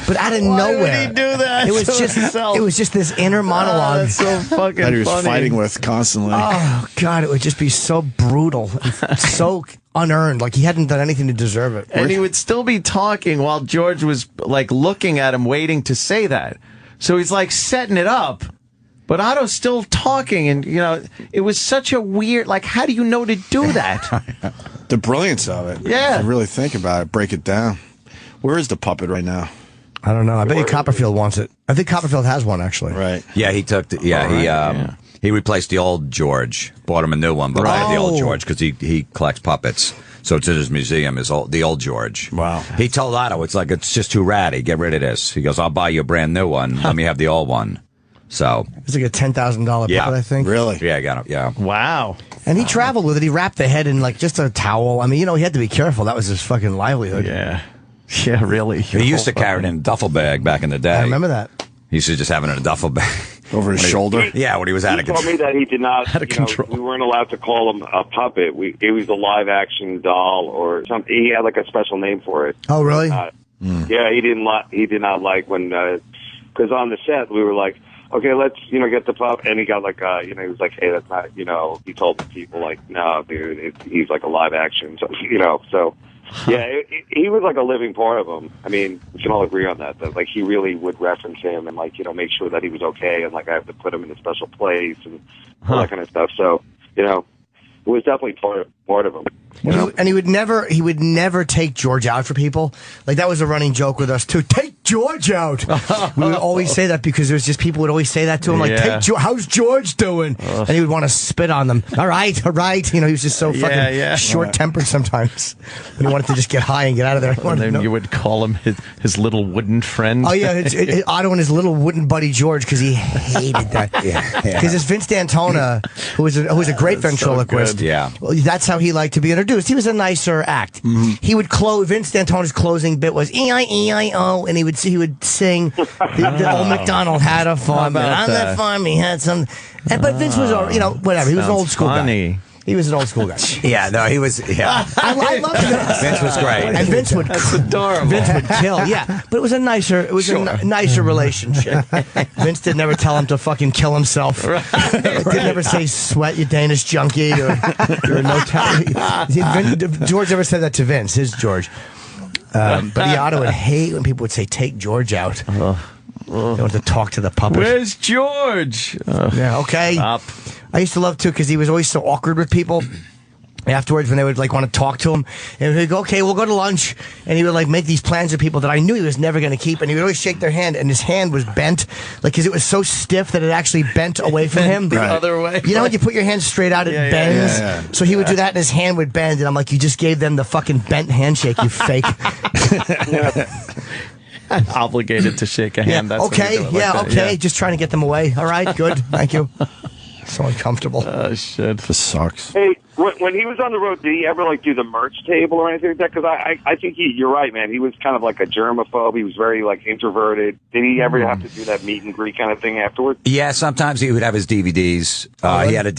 But out of nowhere, would he do that It was to just himself? It was just this inner monologue. That's so fucking That he was funny. fighting with constantly. Oh God, it would just be so brutal, and so unearned. Like he hadn't done anything to deserve it. And he would still be talking while George was like looking at him, waiting to say that. So he's like setting it up, but Otto's still talking, and you know, it was such a weird. Like, how do you know to do that? The brilliance of it. Yeah. If you really think about it, break it down. Where is the puppet right now? I don't know. I bet you Copperfield wants it. I think Copperfield has one actually. Right. Yeah, he took. He replaced the old George. Bought him a new one, but I had the old George because he collects puppets. So it's in his museum. The old George. Wow. He told Otto, it's just too ratty. Get rid of this. He goes, I'll buy you a brand new one. Let me have the old one. So It's like a $10,000 puppet, I think. Really? yeah, I got it. Yeah. Wow. And he traveled with it. He wrapped the head in like just a towel. I mean, you know, he had to be careful. That was his fucking livelihood. Yeah. Yeah, really. He used to carry it in a duffel bag back in the day. I remember that. He used to just have it in a duffel bag. Over his shoulder? Yeah, when he was out He of told control. me that he did not. Out of control. We weren't allowed to call him a puppet. It was a live action doll or something. He had like a special name for it. Oh, really? Yeah, he did not like when because on the set we were like, okay, let's get the pup, and he got like he was like, hey, that's not he told the people like, no, dude, he's like a live action, so so. Yeah, he was like a living part of him. I mean, we can all agree on that. That like he really would reference him and like make sure that he was okay, and like I have to put him in a special place and all that kind of stuff. So it was definitely part of him. And he would never take George out for people. Like that was a running joke with us too. Take George out. We would always say that because there was just people would always say that to him. Like, how's George doing? And he would want to spit on them. All right. He was just so fucking short-tempered sometimes. And he wanted to just get high and get out of there. And then you would call him his little wooden friend. Oh yeah, Otto and his little wooden buddy George, because he hated that. Because it's Vince D'Antona, who was a great ventriloquist. So yeah, well, that's how he liked to be introduced. He was a nicer act. He would Vince D'Antona's closing bit was E-I-E-I-O, and he would sing the old MacDonald had a farm, and on that farm he had some. But Vince was, whatever. He was an old school guy. He was an old school guy. Yeah, no, he was. Yeah, I loved Vince. Vince was great, and Vince would. That's adorable. Vince would kill. Yeah, but it was a nicer. It was a nicer relationship. Vince did never tell him to fucking kill himself. Did never say "sweat, you Danish junkie" or "you're no talent." George never said that to Vince. His George. But Otto would hate when people would say, "Take George out." They want to talk to the puppet. Where's George? Yeah, okay. Up. I used to love too because he was always so awkward with people. Afterwards, when they would like want to talk to him, and he'd go, "Okay, we'll go to lunch," and he would like make these plans with people that I knew he was never going to keep, and he would always shake their hand, and his hand was bent, like because it was so stiff that it actually bent away from him. The other way. You know when you put your hand straight out, it bends. Yeah. So he would do that, and his hand would bend, and I'm like, "You just gave them the fucking bent handshake, you fake." Obligated to shake a hand. That's okay. when you do it like that. Okay. Just trying to get them away. All right. Good. Thank you. So uncomfortable. Oh shit. This sucks. Hey, when he was on the road, did he ever like do the merch table or anything like that? Because I think you're right, man. He was kind of like a germaphobe. He was very like introverted. Did he ever have to do that meet and greet kind of thing afterwards? Yeah, sometimes he would have his DVDs. He had a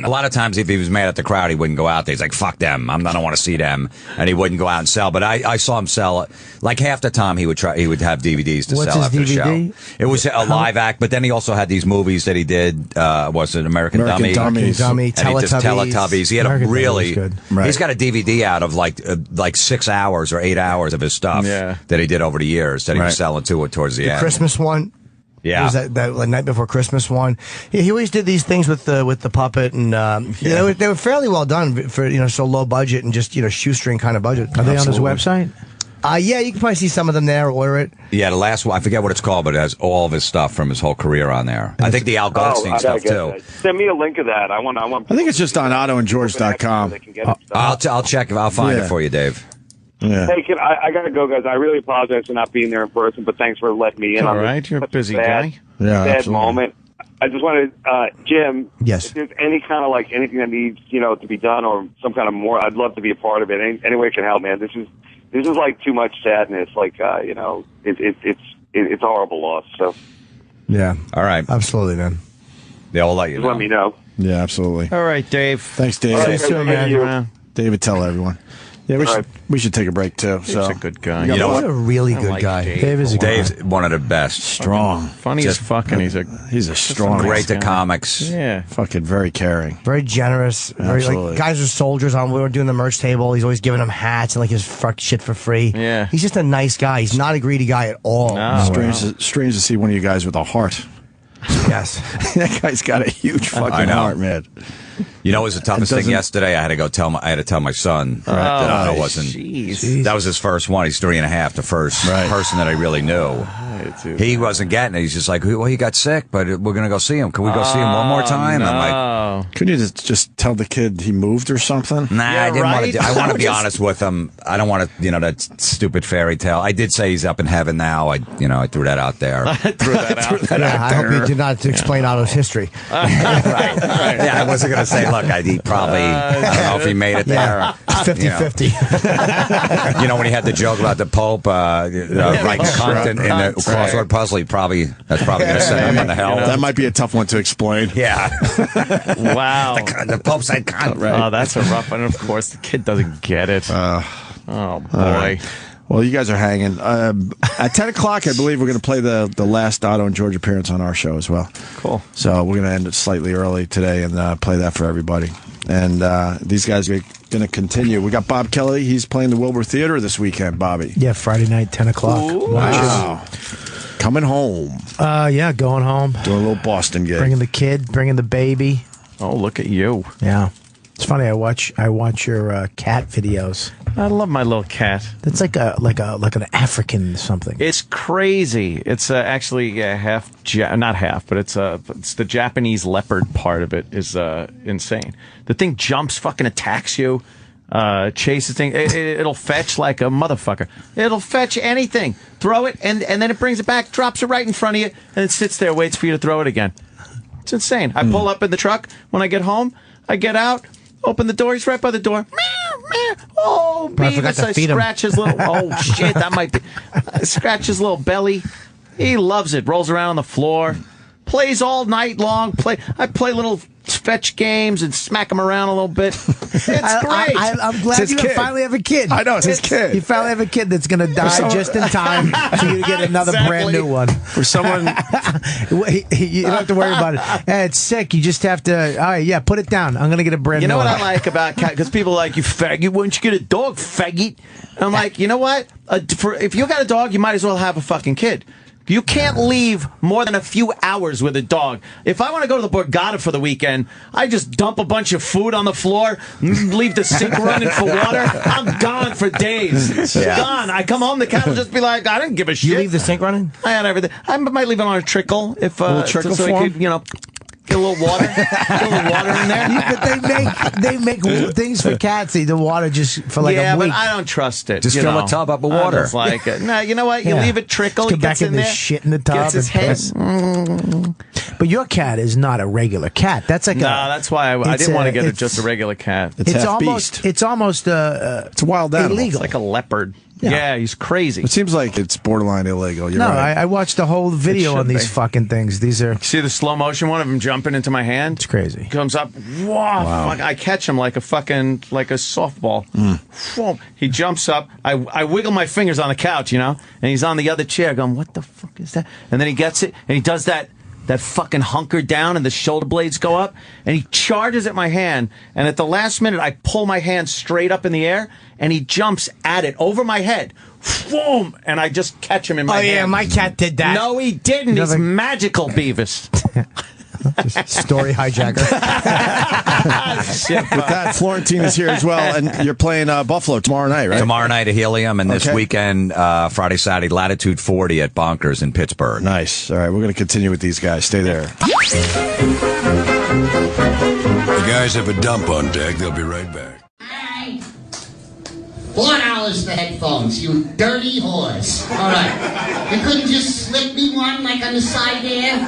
a lot of times if he was mad at the crowd, he wouldn't go out there. He's like, fuck them. I don't want to see them. And he wouldn't go out and sell. But I saw him sell it. Like half the time he would have DVDs to sell after the show. It was a live act, but then he also had these movies that he did. Was it American Dummy? Teletubbies. He had a really, he's got a DVD out of like 6 hours or 8 hours of his stuff that he did over the years that he was selling towards the end. Christmas one. Yeah, was that like night before Christmas one? He always did these things with the puppet, and they were fairly well done for so low budget and just shoestring kind of budget. Are they on his website? Yeah, you can probably see some of them there. Order it. Yeah, the last one, I forget what it's called, but it has all of his stuff from his whole career on there. I think the Al Goldstein stuff too. Send me a link of that. I think it's just on ottoandgeorge.com. I'll check. I'll find it for you, Dave. Yeah. Hey, I gotta go, guys. I really apologize for not being there in person, but thanks for letting me in. All right, you're a busy guy. Yeah, bad moment. I just wanted, Jim. Yes. If there's any kind of like anything that needs to be done or some kind of more, I'd love to be a part of it. Any way it can help, man. This is like too much sadness. Like it's a horrible loss. So. Yeah. All right. Absolutely, man. Yeah, I'll let you know. Let me know. Yeah, absolutely. All right, Dave. Thanks, Dave. All right, See you soon, thank man. David, tell everyone. Yeah, we should take a break too. He's a good guy. You know what? He's a really good guy. Dave's one of the best. Strong. Funny as fucking. He's a strong. Great to comics. Yeah. Fucking very caring. Very generous. Very like guys are soldiers on. We were doing the merch table. He's always giving them hats and like his fuck shit for free. Yeah. He's just a nice guy. He's not a greedy guy at all. No. Strange to see one of you guys with a heart. Yes. That guy's got a huge fucking heart, man. You know, it was the toughest thing yesterday. I had to tell my son that I wasn't. Jeez. That was his first one. He's 3.5. The first person that I really knew. He wasn't getting it. He's just like, well, he got sick, but we're gonna go see him. Can we go see him one more time? No. I'm like, couldn't you just tell the kid he moved or something? Nah, I didn't want to. I want to be honest with him. I don't want to, that stupid fairy tale. I did say he's up in heaven now. I threw that out there. I hope you did not explain Otto's history. Right. Yeah, I wasn't gonna say. Look, he probably. I don't know if he made it there. 50-50. When he had the joke about the Pope, right cunt in the crossword puzzle, that's probably going to send him in the hell. That might be a tough one to explain. Yeah. Wow. The Pope said cunt. Right. Oh, that's a rough one. Of course, the kid doesn't get it. Oh, boy. Right. Well, you guys are hanging. At 10 o'clock, I believe we're going to play the last Otto and George appearance on our show as well. Cool. So we're going to end it slightly early today and play that for everybody. And these guys are going to continue. We got Bob Kelly. He's playing the Wilbur Theater this weekend, Bobby. Yeah, Friday night, 10 o'clock. Wow. Coming home. Yeah, going home. Doing a little Boston gig. Bringing the kid, bringing the baby. Oh, look at you. Yeah. It's funny. I watch your cat videos. I love my little cat. It's like an African something. It's crazy. It's actually not half, but it's the Japanese leopard part of it is insane. The thing jumps, fucking attacks you, chases thing. It'll fetch like a motherfucker. It'll fetch anything. Throw it, and then it brings it back, drops it right in front of you, and it sits there, waits for you to throw it again. It's insane. I pull up in the truck when I get home. I get out, open the door. He's right by the door. Meow, meow. Oh, Beavis! I scratch his little. Oh shit, that might be. I scratch his little belly. He loves it. Rolls around on the floor. Plays all night long. I play little fetch games and smack him around a little bit. It's great. I'm glad you finally have a kid. I know, it's his kid. You finally have a kid that's going to die just in time for you to get another brand new one. For someone... you don't have to worry about it. Hey, it's sick. You just have to... All right, yeah, put it down. I'm going to get a brand new one. You know what I like about cat? Because people are like, you faggot, why don't you get a dog, faggot? And I'm like, you know what? If you got a dog, you might as well have a fucking kid. You can't leave more than a few hours with a dog. If I want to go to the Borgata for the weekend, I just dump a bunch of food on the floor, leave the sink running for water. I'm gone for days. Gone. I come home, the cat will just be like, I didn't give a shit. You leave the sink running? I had everything. I might leave it on a trickle if a little trickle so form? he could, Get a little water. Get a little water in there. But they make things for cats. The water just for like a week. But I don't trust it. Just fill a tub up with water. Like no, you know what? You leave it trickle. He gets in there. Shit in the tub. Gets his head. But your cat is not a regular cat. That's like that's why I didn't want to get just a regular cat. It's almost it's a wild animal. It's Illegal. like a leopard. Yeah, he's crazy. It seems like it's borderline illegal. You're right. I watched the whole video on these fucking things. These are... See the slow motion one of him jumping into my hand? It's crazy. Comes up. Wow. Fuck, I catch him like a softball. He jumps up. I wiggle my fingers on the couch, and he's on the other chair going, what the fuck is that? And then he gets it, and he does that fucking hunker down and the shoulder blades go up, and he charges at my hand, and at the last minute I pull my hand straight up in the air, and he jumps at it over my head. Boom! And I just catch him in my hand. Oh yeah, my cat did that. No, he didn't. He's magical, Beavis. Story hijacker. With that, Florentine is here as well, and you're playing Buffalo tomorrow night, right? Tomorrow night at Helium, and this weekend, Friday, Saturday, Latitude 40 at Bonkers in Pittsburgh. Nice. All right, we're going to continue with these guys. Stay there. The guys have a dump on deck. They'll be right back. $4 for headphones, you dirty whores. All right. You couldn't just slip me one like on the side there?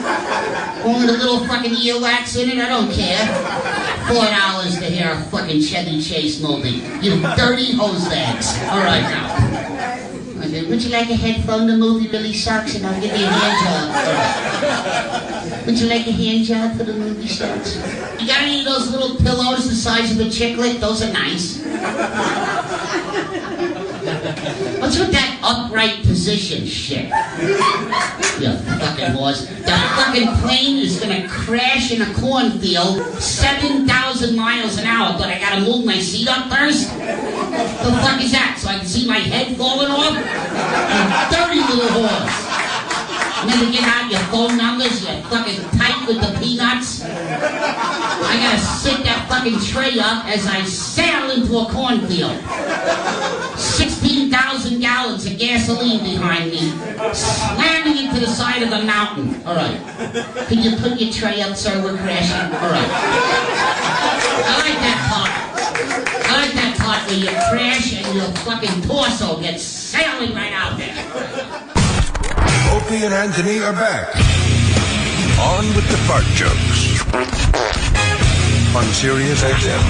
One with a little fucking earwax in it? I don't care. $4 to hear a fucking Chevy Chase movie. You dirty hose bags. All right, now. Would you like a headphone to movie Billy Sucks, and I'll give you a hand job? All right. Would you like a hand job for the movie Sucks? You got any of those little pillows the size of a chicklet? Those are nice. What's with that upright position shit? You fucking horse. The fucking plane is gonna crash in a cornfield 7,000 miles an hour, but I gotta move my seat up first? The fuck is that? So I can see my head falling off? You dirty little horse. Never get out your phone numbers, you're fucking tight with the peanuts. I gotta sit that fucking tray up as I sail into a cornfield. 16,000 gallons of gasoline behind me, slamming into the side of the mountain. All right. Could you put your tray up, sir? We're crashing. All right. I like that part. I like that part where you crash and your fucking torso gets sailing right out there. Opie and Anthony are back. On with the fart jokes. On Sirius XM.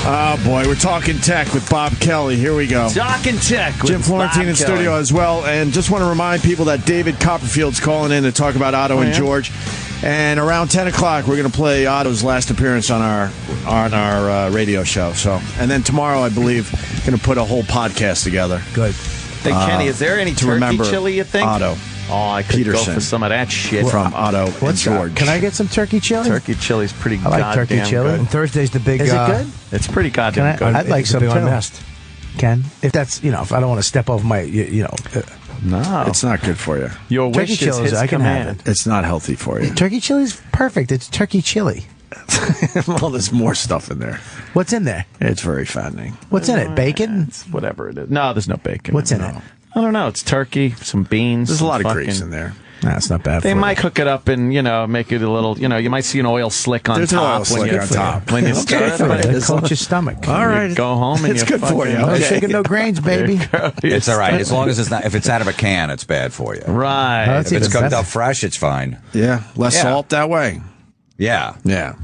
Oh, boy, we're talking tech with Bob Kelly. Here we go. Talking tech with Jim Florentine Bob in Kelly. studio as well. And just want to remind people that David Copperfield's calling in to talk about Otto and George. And around 10 o'clock, we're going to play Otto's last appearance on our radio show. So, and then tomorrow, I believe, going to put a whole podcast together. Good. Hey, Kenny, is there any to turkey remember chili, you think? Otto. Oh, I could Petersen. go for some of that shit. From Otto and George. Can I get some turkey chili? Turkey chili's pretty I like turkey goddamn chili. good. And Thursday's the big... Is it good? It's pretty goddamn good. I'd like some too. Unmasked. Ken, if that's if I don't want to step over my No. It's not good for you. Your turkey wish is chili, his I can have command. it. It's not healthy for you. Turkey chili's perfect. It's turkey chili. Well, there's more stuff in there. What's in there? It's very fattening. What's in it? Bacon? It's whatever it is. No, there's no bacon. What's in it? I don't know. It's turkey, some beans. There's a lot of fucking- grease in there. Nah, it's not bad. They for might you. cook it up and, make it a little, you might see an oil slick on There's an top. oil slick on top. When you Okay, start for it. you. It coats your stomach. All right. Go home and It's you good for you. No Okay. sugar, no grains, baby. It's all right. As long as if it's out of a can, it's bad for you. Right. That's If it's even cooked better. up fresh, it's fine. Yeah, less Yeah. salt that way. Yeah. Yeah.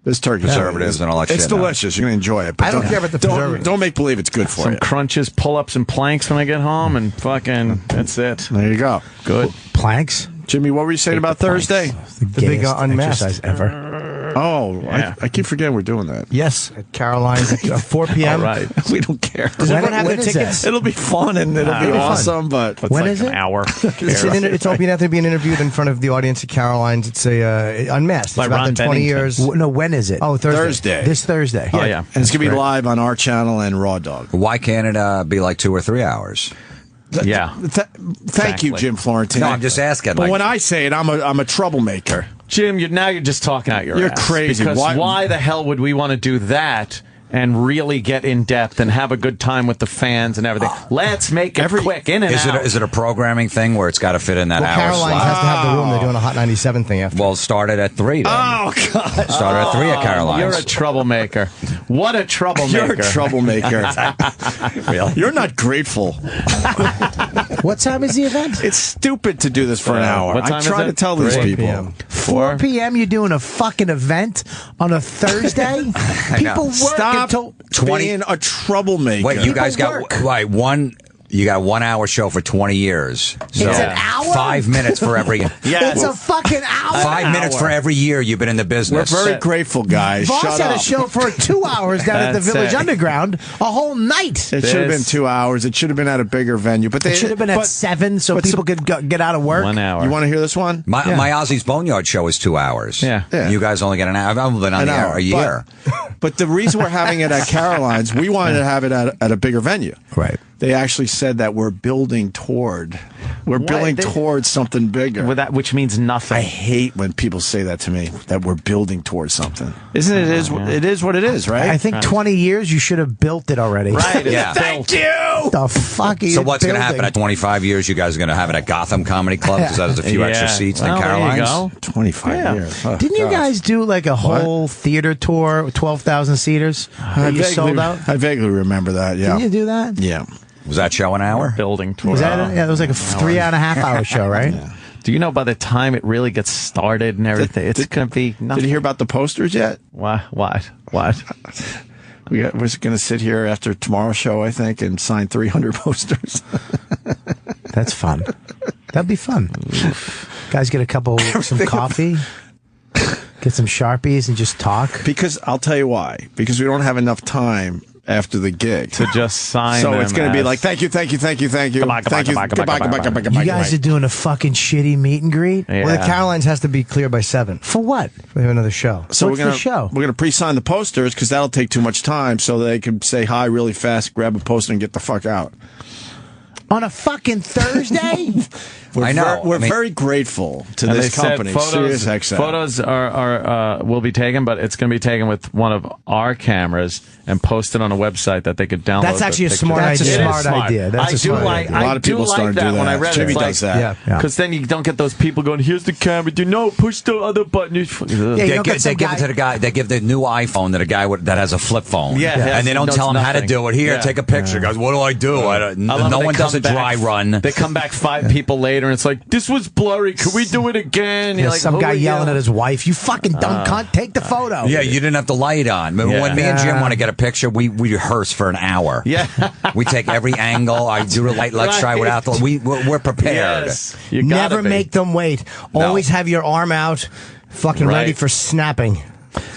This turkey Preservatives and all that It's shit now. delicious. You're going to enjoy it. But I don't care about the preservatives. Don't make believe it's good for Some you. crunches, pull-ups, and planks when I get home, and fucking, that's it. There you go. Good. Planks? Jimmy, what were you saying about Thursday? The big, gayest unmasked. exercise ever. Oh, Yeah. I keep forgetting we're doing that. Yes, at Caroline's at 4 p.m. All right. We don't care. Does everyone have when their is tickets? It'll be fun and it'll be It'll be fun. awesome, but It's When like is an it? hour. It's Opie and Anthony being interviewed in front of the audience at Caroline's. It's a unmasked. It's By about Ron 20 Bennington. years. No, when is it? Oh, Thursday. Thursday. This Thursday. Oh, yeah. and it's going to be great. live on our channel and Raw Dog. Why can't it be like 2 or 3 hours? Yeah. Thank you, Exactly. Jim Florentine. No, I'm just asking. But like, when I say it, I'm a troublemaker. Jim, now you're just talking out your You're ass. crazy. Because Why- why the hell would we want to do that and really get in depth and have a good time with the fans and everything. Let's make it quick, in and out. Is it a programming thing where it's got to fit in that hour Caroline slot? has to have the room. They're doing a Hot 97 thing after. Well, start it at 3 then. Oh, God. Start at 3 at Caroline's. You're a troublemaker. What a troublemaker. You're a troublemaker. Really? You're not grateful. What time is the event? It's stupid to do this for an hour. What time I is try it? to tell these 3 people. p.m. 4 p.m. You're doing a fucking event on a Thursday? People work Stop until 20 being a troublemaker. Wait, you guys got work. You got 1 hour show for 20 years. So It's an hour? 5 minutes for every. It's a fucking hour. 5 minutes for every year you've been in the We're business. very grateful, guys. Voss Shut had up. a show for 2 hours down at the That's Village it. Underground, a whole night. It should have been 2 hours. It should have been at a bigger venue. But It should have been at 7 so people could get out of work. 1 hour. You want to hear this one? My Ozzy's Boneyard show is 2 hours. Yeah. You guys only get an hour. I've only been on An the air hour, a year. But the reason we're having it at Caroline's, we wanted to have it at a bigger venue. Right. They actually said that we're building toward towards something bigger. With that, which means nothing. I hate when people say that to me, that we're building towards something. Isn't it? It is what it is, right? I think 20 years you should have built it already. Right. Yeah. Thank you. The fuck are you So what's going to building? happen at 25 years? You guys are going to have it at Gotham Comedy Club because that has a few extra seats than Well, Caroline's. There you go. 25 years. Oh, Didn't you God. guys do like a whole theater tour, 12,000 seaters? That you sold out? I vaguely remember that, yeah. Didn't you do that? Yeah. Was that show an hour? Building tour. Was that? Yeah, it was like a 3.5 hour show, right? Do you know by the time it really gets started and everything, it's going to be nothing. Did you hear about the posters yet? What? What? We're going to sit here after tomorrow's show, I think, and sign 300 posters. That's fun. That'd be fun. Guys, get some coffee, get some Sharpies, and just talk. Because I'll tell you why. Because we don't have enough time after the gig To just sign So them it's going to be as- like, thank you. Goodbye, Thank you. goodbye, Thank you. goodbye, goodbye, Goodbye. goodbye. You guys are doing a fucking shitty meet and greet? Yeah. Well, the Caroline's has to be clear by 7. For what? We have another show. So What's the show? We're gonna pre-sign the posters because that'll take too much time. So they can say hi really fast, grab a poster, and get the fuck out. On a fucking Thursday? I know. We're I mean- very grateful to And this they said company, Sirius XM. Photos are will be taken, but it's going to be taken with one of our cameras and posted on a website that they could download. That's actually a the smart pictures. idea. It is Smart idea. That's I a do smart like. idea. A lot I of do people like started that doing when I that. read Jimmy it. does that. Yeah. Because then you don't get those people going, here's the camera. Do no, push the other button. Yeah, you They don't get give some it to the guy. They give the new iPhone to the guy that has a flip phone. Yeah, yeah. and they don't Knows tell him how to nothing. do it. Here, Yeah. take a picture. Guys, what do I do? I love No it. one They does a come dry back- run. They come back 5 people later, and it's like, this was blurry. Could we do it again? You're Yeah, like, some who guy are you? yelling at his wife, you fucking dumb cunt, take the photo. Yeah, you didn't have the light on. Remember when me and Jim Yeah. want to get a picture, we rehearse for an hour. Yeah. We take every angle. I do a light. Let's try Right. without the. We're prepared. Yes. You gotta Never be. make them wait. No. Always have your arm out, fucking Right. ready for snapping.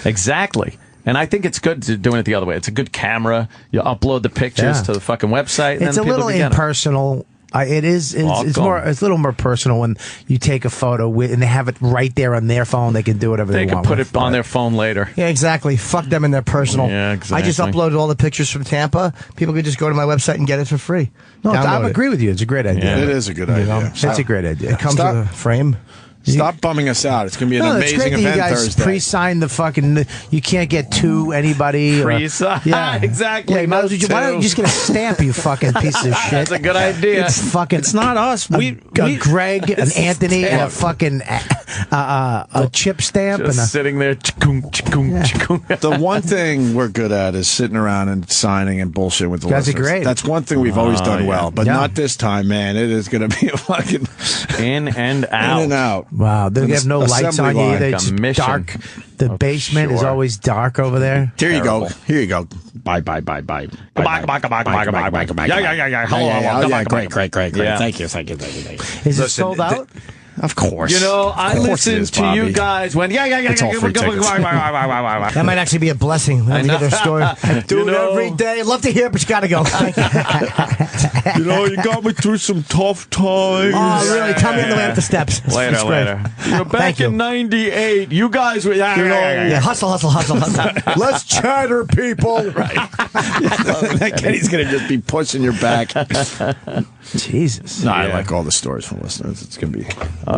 Exactly. And I think it's good to doing it the other way. It's a good camera. You upload the pictures Yeah. to the fucking website. And It's then a little people can get 'em. impersonal. It is. It's Welcome. more. It's a little more personal when you take a photo with, and they have it right there on their phone. They can do whatever they, They can want. put with. it on their phone later. Yeah, exactly. Fuck them and their personal. Yeah, I just exactly. uploaded all the pictures from Tampa. People could just go to my website and get it for free. No, I Download it. agree with you. It's a great idea. It is a good idea. It's a great idea. It comes Stop. with a frame. Stop bumming us out. It's going to be an No, it's amazing great that you event guys Thursday. pre-signed the fucking. You can't get to anybody. or- Pre-sign. Exactly. Yeah, why don't you just get a stamp? You fucking piece of shit. That's a good idea. It's fucking. It's not us. A Greg, an Anthony, and a fucking a chip stamp Just and a. sitting there. Chikung, chikung, chikung. The one thing we're good at is sitting around and signing and bullshit with the Guys are listeners. great. That's one thing we've always done yeah. well, but Yeah. not this time, man. It is going to be a fucking In and in out. and out. Wow, they An have no lights assembly on you line. either. Like a It's mission. dark. The basement is sure. always dark over there. Here you go. Terrible. Here you go. Bye. Goodbye, goodbye, goodbye. Yeah. Hello, Yeah, hello. Goodbye, goodbye. great. Yeah. Thank you. Is it Listen, sold out? Of course. You know, I Of course it listened is, to you Bobby. guys when It's all free tickets. That might actually be a blessing. Let me hear their story. I do You it know- every day. I'd love to hear it, but you got to go. Thank you. You know, you got me through some tough times. Oh, really? Tell me on the way up the steps. It's Later. great. You know, back Thank you. in '98, you guys were. Yeah, hustle. Let's chatter, people. That Kenny's going to just be pushing your back. Jesus. No, I like all the stories from listeners. It's going to be.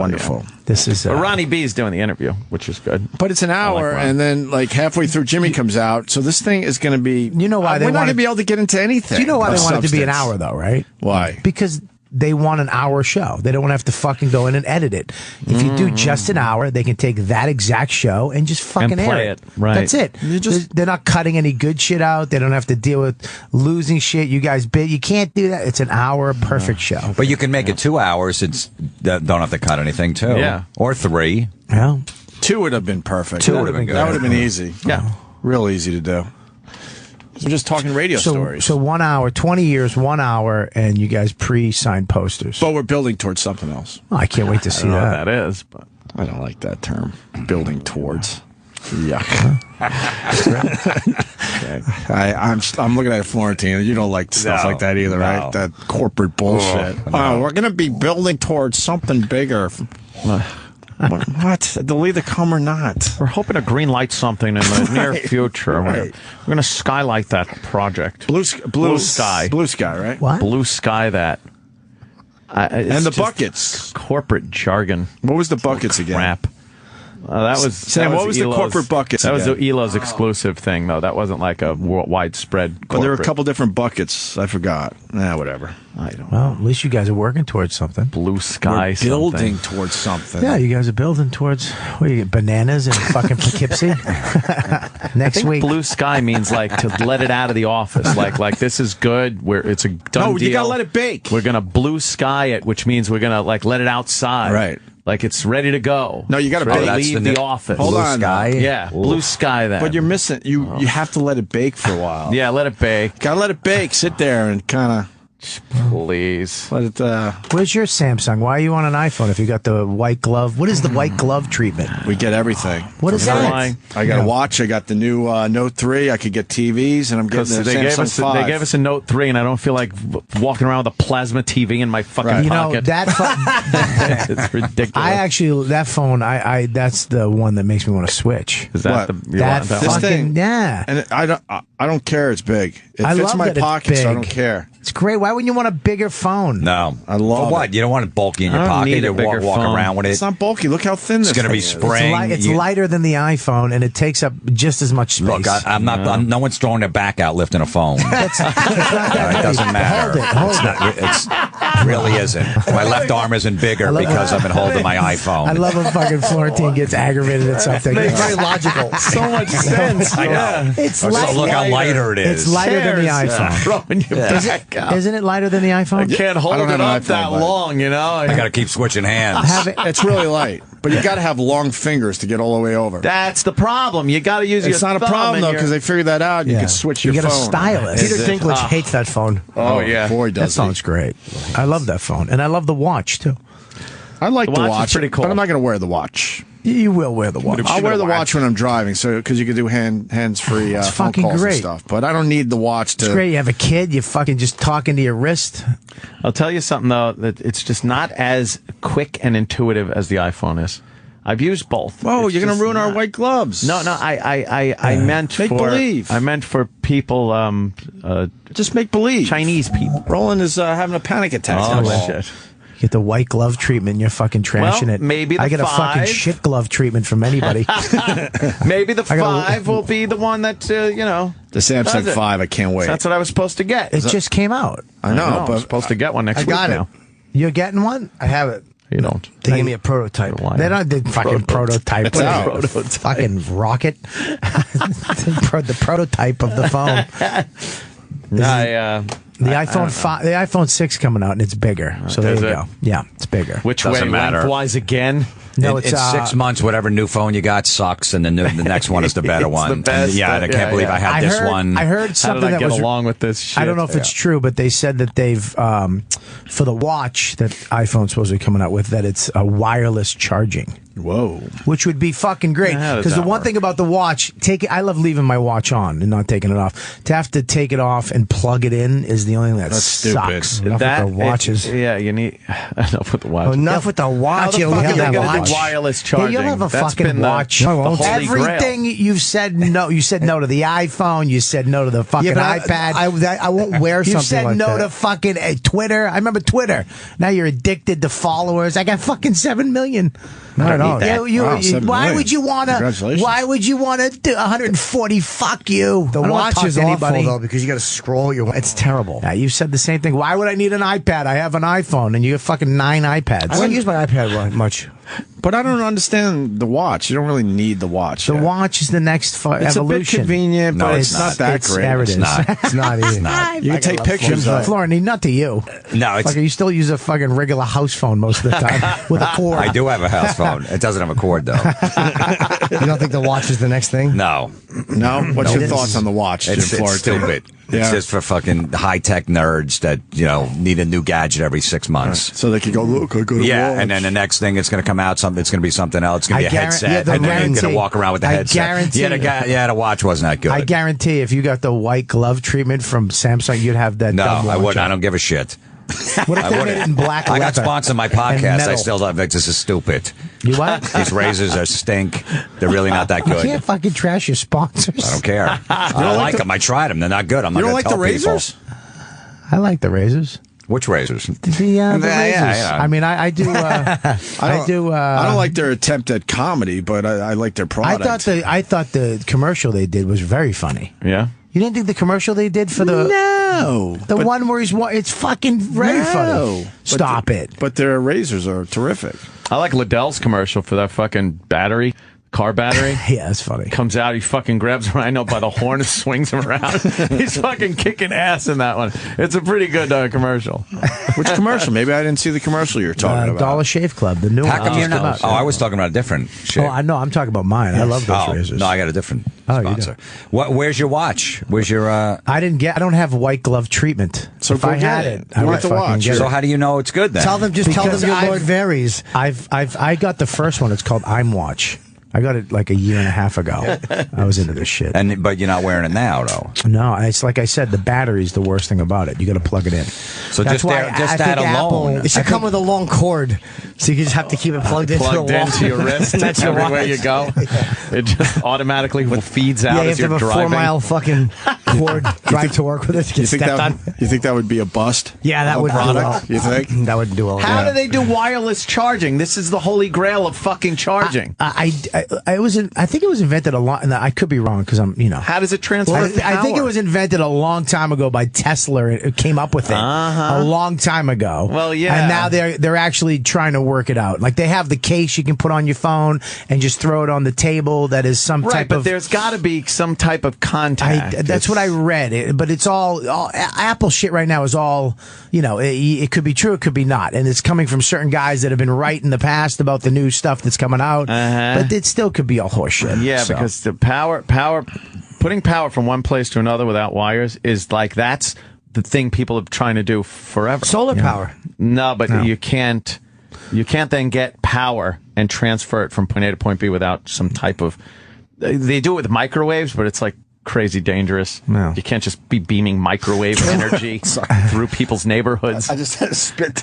Wonderful. Yeah. This is. But Ronnie B is doing the interview, which is good. But it's an hour, and then like halfway through, Jimmy comes out. So this thing is going to be. You know why we're not going to be able to get into anything. Do you know why they want it to be an substance. hour, though, right? Why? Because they want an hour show. They don't want to have to fucking go in and edit it. If you do just an hour, they can take that exact show and just fucking And play air it. Right. That's it. They're not cutting any good shit out. They don't have to deal with losing shit. You guys bid. You can't do that. It's an hour perfect show. But you can make it 2 hours. Don't have to cut anything, too. Yeah. Or 3. Yeah. 2 would have been perfect. 2 would have been good. That would have been easy. Yeah. Real easy to do. We're just talking radio stories. So 1 hour, 20 years, 1 hour, and you guys pre-signed posters. But we're building towards something else. Oh, I can't wait to see I don't know that. what that is, but I don't like that term. Building towards. Yuck. Okay. I'm looking at Florentine. You don't like stuff like that either, right? That corporate bullshit. Oh, we're going to be building towards something bigger. What? They'll either come or not. we're hoping to green light something in the near future. We're going to skylight that project. Blue sky. Blue sky, right? What? Blue sky that. And the buckets. Corporate jargon. What was the buckets again? Crap. That was Sam, that what was the Elo's- corporate buckets That was again? the Elo's exclusive thing, though. That wasn't like a widespread. But there were a corporate. couple different buckets. I forgot. Whatever. I don't know. Well, at least you guys are working towards something. Blue sky. We're building towards something. Yeah, you guys are building towards what you get, bananas and fucking Poughkeepsie. Next I think week. blue sky means like to let it out of the office. Like this is good. It's a done No, deal. you gotta let it bake. We're gonna blue sky it, which means we're gonna like let it outside. Right. Like it's ready to go. No, you gotta It's ready bake. to leave the office. Hold on. sky? Yeah, blue sky that. But you're missing. You have to let it bake for a while. Yeah, let it bake. Gotta let it bake. Sit there and kind of Please. let it. Where's your Samsung? Why are you on an iPhone if you got the white glove? What is the white glove treatment? We get everything. What is You know that? why? I got a watch. I got the new Note 3. I could get TVs, and I'm getting Because the they gave Samsung us 5. they gave us a Note 3, and I don't feel like walking around with a plasma TV in my fucking Right. You know pocket. that. It's ridiculous. I actually that phone. I that's the one that makes me want to switch. Is that What? the you That want that This one? fucking thing- yeah. And I don't care. It's big. It I fits love my that it's pocket, so I big. don't care. It's great. Why wouldn't you want a bigger phone? No. I love For what? it. You don't want it bulky in I your don't pocket. need a You bigger walk phone. around with it. It's not bulky. Look how thin this It's going to be thing is. spring. It's You- lighter than the iPhone, and it takes up just as much space. Look, I'm not. No one's throwing their back out lifting a phone. It's not that It doesn't heavy. matter. Hold it. It really isn't. My left arm isn't bigger love because that. I've been holding my iPhone. I love when fucking Florentine gets aggravated at something. It's very logical. So much sense. I know. It's So light- look how lighter it is. It's lighter than the Chairs, iPhone. throwing your back out. Isn't it lighter than the iPhone? I can't hold I don't it have an up iPhone, that but- long, you know? I got to keep switching hands. Have it. It's really light, but you got to have long fingers to get all the way over. That's the problem. You got to use your It's not a thumb problem and though your- because they figured that out. You Yeah. can switch You your get a phone. stylus. Is Peter it? Dinklage hates that phone. Oh, yeah. boy, That does he. phone's great. I love that phone, and I love the watch too. I like The the watch is watch, pretty cool. but I'm not going to wear the watch. You will wear the watch. I'll wear the watch when I'm driving, so because you can do hands free It's phone fucking calls great. and stuff. But I don't need the watch to. It's great. You have a kid. You fucking just talking to your wrist. I'll tell you something, though, that it's just not as quick and intuitive as the iPhone is. I've used both. Whoa, It's you're going just to ruin our not- white gloves. No, I meant Make for believe. I meant for people, Just make believe. Chinese people. Roland is having a panic attack. Oh, shit. Get the white glove treatment. You're fucking trashing Well, it. maybe the I get a fucking 5. shit glove treatment from anybody. Maybe the I gotta- 5 will be the one that you know. The Samsung does it. 5, I can't wait. That's what I was supposed to get. It just came out. I know, I'm but supposed to get one next I week got it. now. You're getting one? I have it. You don't. They gave me a prototype. They don't do fucking prototype. It's out. Prototype. Fucking rocket. The prototype of the phone. The iPhone 5, the iPhone 6 coming out, and it's bigger. So there Is you it? go. Yeah, it's bigger. Which Doesn't way? matter. Lengthwise again? No, in it's 6 months, whatever new phone you got sucks, and the next one is the better It's one. the best, And yeah, and I can't believe I had this one. I heard How something did I that get was along with this shit? I don't know if it's true, but they said that they've for the watch that iPhone's supposed to be coming out with, that it's a wireless charging. Whoa. Which would be fucking great. How does Because the that one work? thing about the watch, I love leaving my watch on and not taking it off. To have to take it off and plug it in is the only thing that That's sucks. stupid. Enough with the watches. Yeah, you need enough with the watch. Enough with the watch. the You fuck look are at they that gonna do watch. wireless charging. Yeah, you'll have a That's fucking been watch. the holy Everything grail. you've said no. You said no to the iPhone. You said no to the fucking iPad. I won't wear You something said like no that. to fucking Twitter. I remember Twitter. Now you're addicted to followers. I got fucking 7 million. No, I don't. Wow, 7 why million. would you want to? Congratulations. Why would you want to do 140? Fuck you. The I don't wanna watch talk is to awful anybody. though because you got to scroll your. It's terrible. Yeah, you said the same thing. Why would I need an iPad? I have an iPhone, and you have fucking 9 iPads. I don't use my iPad much. But I don't understand the watch. You don't really need the watch. The watch is the next It's a bit evolution. convenient, No, but it's it's not that great. There it It's is. not. It's not either. You can take pictures of it. Florentine, not to you. No, it's. Like you still use a fucking regular house phone most of the time with a cord. I do have a house phone. It doesn't have a cord though. You don't think the watch is the next thing? No, No? What's No. your thoughts on the watch, Jim it's Florentine? stupid. Yeah. It's just for fucking high tech nerds that need a new gadget every 6 months. So they can go, look, I got a Yeah, watch. and then the next thing it's going to come out. It's going to be something else. It's going to be a headset, the and then you're going to guarantee- walk around with the I headset. guarantee- The watch wasn't that good. I guarantee if you got the white glove treatment from Samsung, you'd have that. No, dumb I watch wouldn't. on. I don't give a shit. What if I they made wouldn't. it in black I got leather sponsored on my and podcast. I metal? still don't think this is stupid. You what? These razors are stink. They're really not that You good. can't fucking trash your sponsors. I don't care. I don't like them. I tried them. They're not good. I'm You not don't going like to the tell people. razors? I like the razors. Which razors? The razors. yeah. I mean, I do. I do. I don't like their attempt at comedy, but I like their product. I thought the commercial they did was very funny. Yeah. You didn't think the commercial they did for the No. the one where it's fucking very No. funny. Stop it. But their razors are terrific. I like Liddell's commercial for that fucking battery, car battery. Yeah, that's funny. Comes out, he fucking grabs Rhino by the horn and swings him around. He's fucking kicking ass in that one. It's a pretty good commercial. Which commercial? Maybe I didn't see the commercial you're talking about. Dollar Shave Club, the new How one. come you just came know? out. Oh, I was talking about a different shit. Oh, I know. I'm talking about mine. I love those razors. No, I got a different Oh, you sponsor. Where's your watch? Where's your? I don't have white glove treatment. So if go I had get it, it. I You would want the fucking watch. get So it. how do you know it's good then? Tell them your Lord varies. I got the first one. It's called I'm Watch. I got it like a year and a half ago. I was into this shit. But you're not wearing it now, though. No, it's like I said, the battery's the worst thing about it. You got to plug it in. So That's just why there, just I that think alone. Apple- It should come with a long cord, so you just have to keep it plugged into the Plugged wall. into your wrist And that's your everywhere watch. you go. It just automatically feeds out Yeah, you as have to you're have a driving. 4-mile fucking cord drive to work with it to You get think stepped on. that would be a bust? Yeah, that of a would do product. well. You think? That would do well. How do they do wireless charging? This is the holy grail of fucking charging. I think it was invented a long. I could be wrong because I'm. How does it transfer? I think it power? was invented a long time ago by Tesla. It came up with it a long time ago. Well, yeah. And now they're actually trying to work it out. Like they have the case you can put on your phone and just throw it on the table. That is some right, type but of. there's got to be some type of contact. That's what I read. But it's all Apple shit right now is all. It could be true, it could be not, and it's coming from certain guys that have been right in the past about the new stuff that's coming out. But it still could be all horseshit. Yeah, so. because the power, putting power from one place to another without wires is like that's the thing people are trying to do forever. Solar power. No, but you can't then get power and transfer it from point A to point B without some type of. They do it with microwaves, but it's like crazy dangerous. No. You can't just be beaming microwave energy through people's neighborhoods. I just had to spit.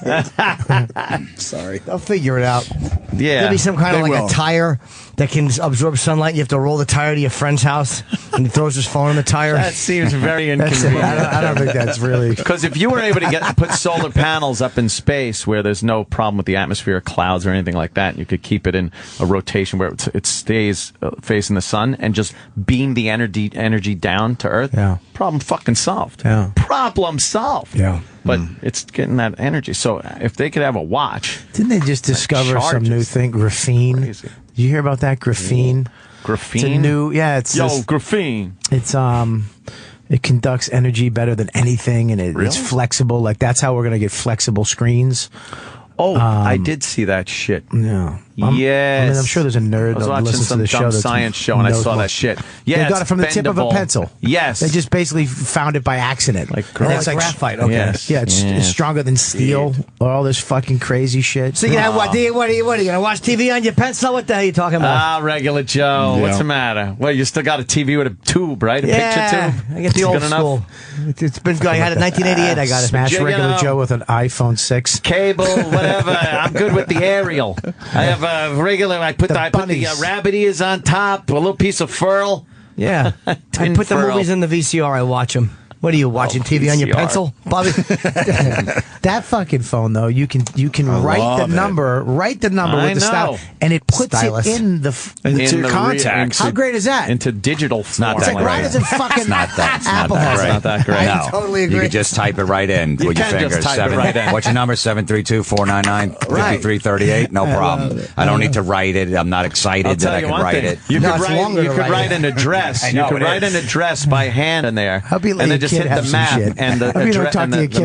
Sorry. They'll figure it out. Yeah, There'll be some kind of They like will. a tire that can absorb sunlight. You have to roll the tire to your friend's house, and he throws his phone in the tire. that seems very That's it. inconvenient. I don't think that's really. Because if you were able to put solar panels up in space where there's no problem with the atmosphere, clouds, or anything like that, you could keep it in a rotation where it stays facing the sun and just beam the energy down to Earth. Yeah. Problem fucking solved. Yeah. Problem solved. Yeah. But it's getting that energy. So if they could have a watch, Didn't they just discover some new charges. thing? Graphene. Crazy. Did you hear about that? Graphene. graphene. It's a new. Yeah. It's graphene. It's It conducts energy better than anything, and it's flexible. Like that's how we're gonna get flexible screens. Oh, I did see that shit. Yeah. Yes. I'm sure there's a nerd I was that watching listens to some the show dumb that science show and I knows saw more. that shit. Yeah, they got it it's from the tip of a bendable. pencil. Yes. They just basically found it by accident. Like And it's graphite. Okay. Yes. Yeah, it's stronger than steel or all this fucking crazy shit. So you have what? What are you gonna watch TV on your pencil? What the hell are you talking about? Regular Joe. Yeah. What's the matter? Well, you still got a TV with a tube, right? A picture tube? I get the It's old good enough? school. It's been good. I had it in 1988. I got it. Smash Jiggle. regular Joe with an iPhone 6. Cable, whatever. I'm good with the aerial. I have a regular. I put the rabbit ears on top, a little piece of furl. Yeah. I put the movies in the VCR. I watch them. What are you watching TV on your pencil, Bobby? That fucking phone though, you can write the number with the style, and it puts it in the contacts. How great is that? Into digital form. Not that great. Why doesn't fucking It's not that It's not that great. No. Totally agree. You could just type it right in with your can fingers. just type it right in. What's your number? 732-499-5338. No problem. I don't need to write it. I'm not excited that I can write it. You could write an address. You could write an address by hand in there, and then just hit the map. And the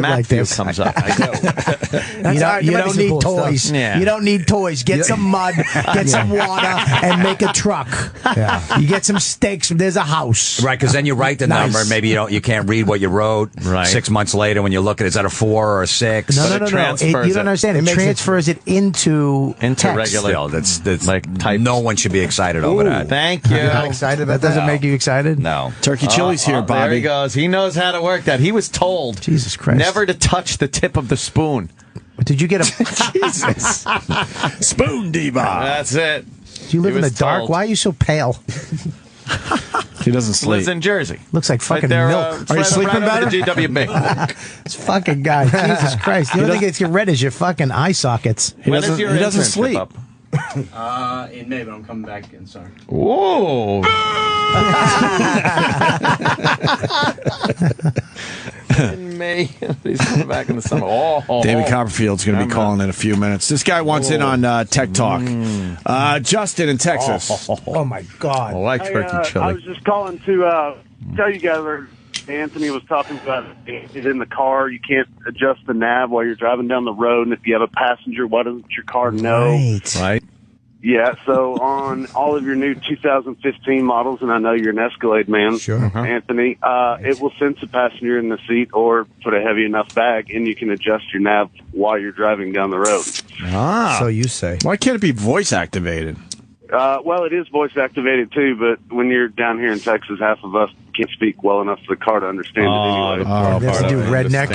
map view comes up. I know. You don't need toys. Yeah. You don't need toys. Get some mud, get some water, and make a truck. Yeah. You get some stakes. There's a house. Right, because then you write the number. Maybe you can't read what you wrote. Right. 6 months later, when you look at it, is that a 4 or a 6? No. You don't understand. It transfers it into text. Regular. That's like type. No one should be excited over that. Thank you. You're not excited? That doesn't make you excited? No. Turkey chili's here, Bobby. There he goes. He knows how to work that. He was told, Jesus Christ, never to touch the tip of the spoon. Did you get a Jesus spoon diva? That's it. Do you live in the dark? told. Why are you so pale? He doesn't sleep. Lives in Jersey. Looks like fucking there, milk. Are you sleeping better? The GWB. This fucking guy. Jesus Christ. The only thing that's get red is your fucking eye sockets. He doesn't sleep. In May, but I'm coming back in summer. Whoa. In May. He's coming back in the summer. David Copperfield's going to be calling in a few minutes. This guy wants in on Tech Talk. Justin in Texas. Oh, my God. I like turkey chili. I was just calling to tell you guys where Anthony was talking about it in the car. You can't adjust the nav while you're driving down the road, and if you have a passenger, why doesn't your car know? Right. Yeah, so on all of your new 2015 models, and I know you're an Escalade man, Anthony, it will sense a passenger in the seat or put a heavy enough bag, and you can adjust your nav while you're driving down the road. So you say. Why can't it be voice activated? Well, it is voice activated too, but when you're down here in Texas, half of us can't speak well enough for the car to understand it anyway. They have to do redneck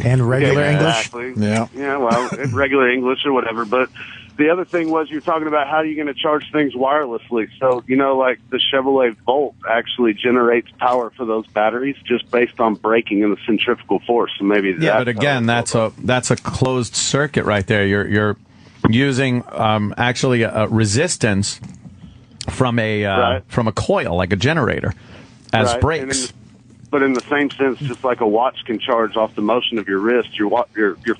and regular English. Exactly. Yeah, well, regular English or whatever, but the other thing was you're talking about how you're going to charge things wirelessly. So, like the Chevrolet Volt actually generates power for those batteries just based on braking and the centrifugal force. So maybe but again, that's a closed circuit right there. You're using actually a resistance from a coil, like a generator, as brakes. But in the same sense, just like a watch can charge off the motion of your wrist, your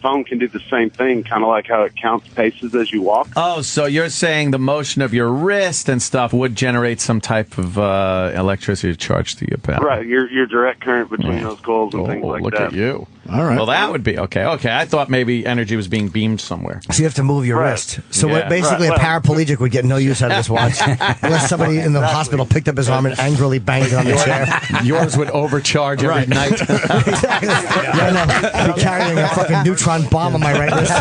phone can do the same thing, kind of like how it counts paces as you walk. Oh, so you're saying the motion of your wrist and stuff would generate some type of electricity to charge the battery. Right, your direct current between those coils and things like look that. Look at you. All right. Well, that would be okay. Okay, I thought maybe energy was being beamed somewhere. So you have to move your wrist. So basically a paraplegic would get no use out of this watch unless somebody in the hospital picked up his arm and angrily banged it on the chair. Yours would overcharge every night. Exactly. I'd be carrying a fucking neutron bomb on my right wrist.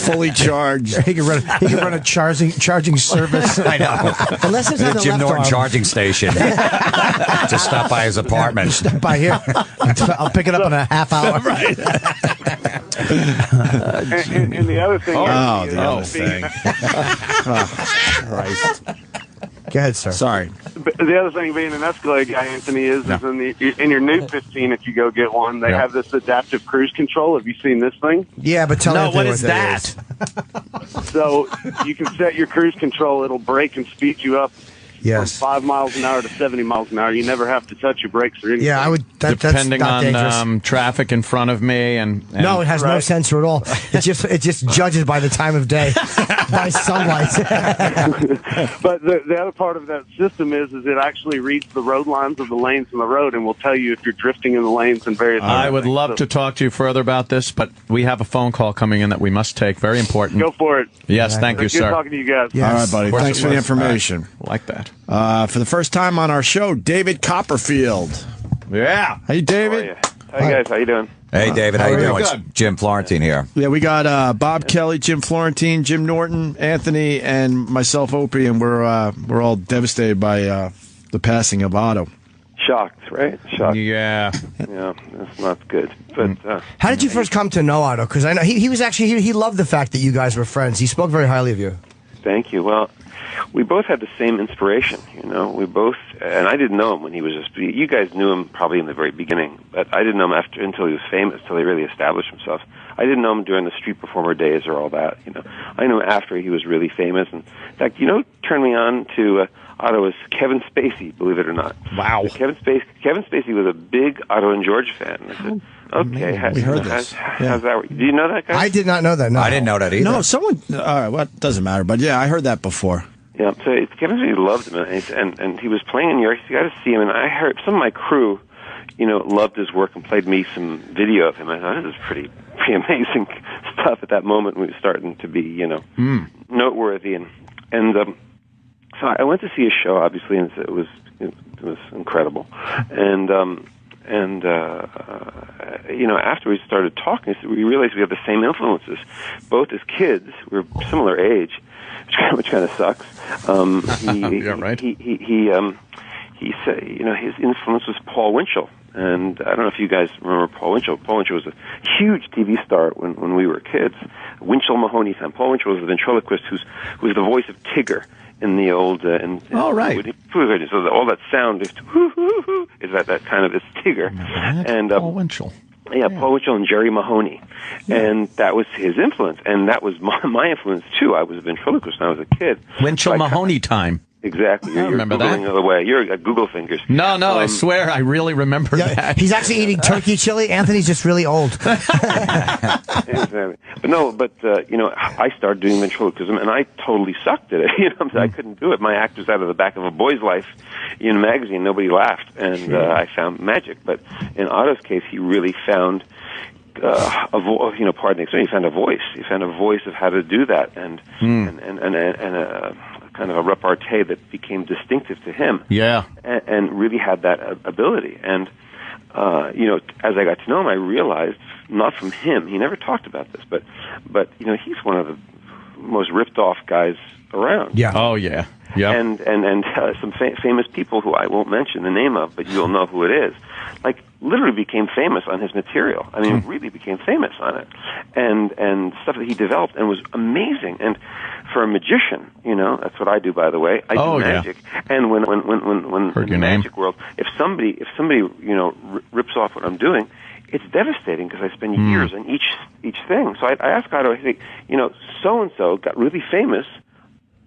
Fully charged. He could run a charging service. I know. Unless it's on the Jim left Norton arm. charging station. Just stop by his apartment. Stop by here. I'll pick it up in a half hour. Right. And the other thing. The other thing. Christ. Go ahead, sir. Sorry. The other thing being an Escalade guy, Anthony, is in your new 15, if you go get one, they have this adaptive cruise control. Have you seen this thing? Yeah, but tell me what is that? So you can set your cruise control. It'll brake and speed you up from 5 miles an hour to 70 miles an hour. You never have to touch your brakes or anything. Yeah, I would. Depending that's not on traffic in front of me and no, it has no sensor at all. It just judges by the time of day, by sunlight. But the other part of that system is it actually reads the road lines of the lanes in the road and will tell you if you're drifting in the lanes and various. I would love to talk to you further about this, but we have a phone call coming in that we must take. Very important. Go for it. Yes, thank you, Good sir. talking to you guys. Yes. All right, buddy. Thanks for the information. Like that. For the first time on our show, David Copperfield. Yeah. Hey, David. Hey, guys. How you doing? Hey, David. How you doing? Good. It's Jim Florentine here. Yeah, we got Bob Kelly, Jim Florentine, Jim Norton, Anthony, and myself, Opie, and we're all devastated by the passing of Otto. Shocked, right? Shocked. Yeah. Yeah, that's not good. But how did you first come to know Otto? Because I know he was actually he loved the fact that you guys were friends. He spoke very highly of you. Thank you. Well, we both had the same inspiration, we both, and I didn't know him when he was you guys knew him probably in the very beginning, but I didn't know him until he was famous, until he really established himself. I didn't know him during the street performer days or all that, I knew him after he was really famous. And in fact, turned me on to Otto was Kevin Spacey, believe it or not. Wow. Kevin Spacey was a big Otto and George fan. I said, okay, we heard this. How's that? Do you know that guy? I did not know that. No, I didn't know that either. No, someone. All right, well, it doesn't matter. But yeah, I heard that before. Yeah, so Kevin Spacey loved him, and he was playing in New York. So you got to see him, and I heard some of my crew, loved his work and played me some video of him. I thought this is pretty amazing stuff at that moment. We were starting to be, noteworthy, and so I went to see his show, obviously, and it was incredible, and after we started talking, we realized we have the same influences, both as kids. We're similar age, which kind of sucks. Yeah, right. He said, his influence was Paul Winchell. And I don't know if you guys remember Paul Winchell. Paul Winchell was a huge TV star when we were kids. Winchell Mahoney fan. Paul Winchell was the ventriloquist who was the voice of Tigger in the old... oh, right. So all that sound is that kind of is Tigger. And Paul Winchell. Yeah, Paul Winchell and Jerry Mahoney. Yeah. And that was his influence. And that was my influence, too. I was a ventriloquist when I was a kid. Winchell Mahoney time. Exactly. I remember that. You're Googling the other way. You're at Google fingers. No, I swear I really remember that. He's actually eating turkey chili. Anthony's just really old. Exactly. But I started doing ventriloquism, and I totally sucked at it. I couldn't do it. My act was out of the back of a boy's life in a magazine. Nobody laughed, and I found magic. But in Otto's case, he really found a voice. Pardon the expression. He found a voice. He found a voice of how to do that, and a kind of a repartee that became distinctive to him. Yeah. And really had that ability. And, as I got to know him, I realized, not from him, he never talked about this, but he's one of the most ripped off guys around. Yeah. Oh, yeah. Yeah. And some famous people who I won't mention the name of, but you'll know who it is, literally became famous on his material. I mean, really became famous on it. And stuff that he developed and was amazing. And for a magician, that's what I do, by the way. I do magic. Yeah. And when in the magic world, if somebody rips off what I'm doing, it's devastating because I spend years on each thing. So I asked Otto, I think, so-and-so got really famous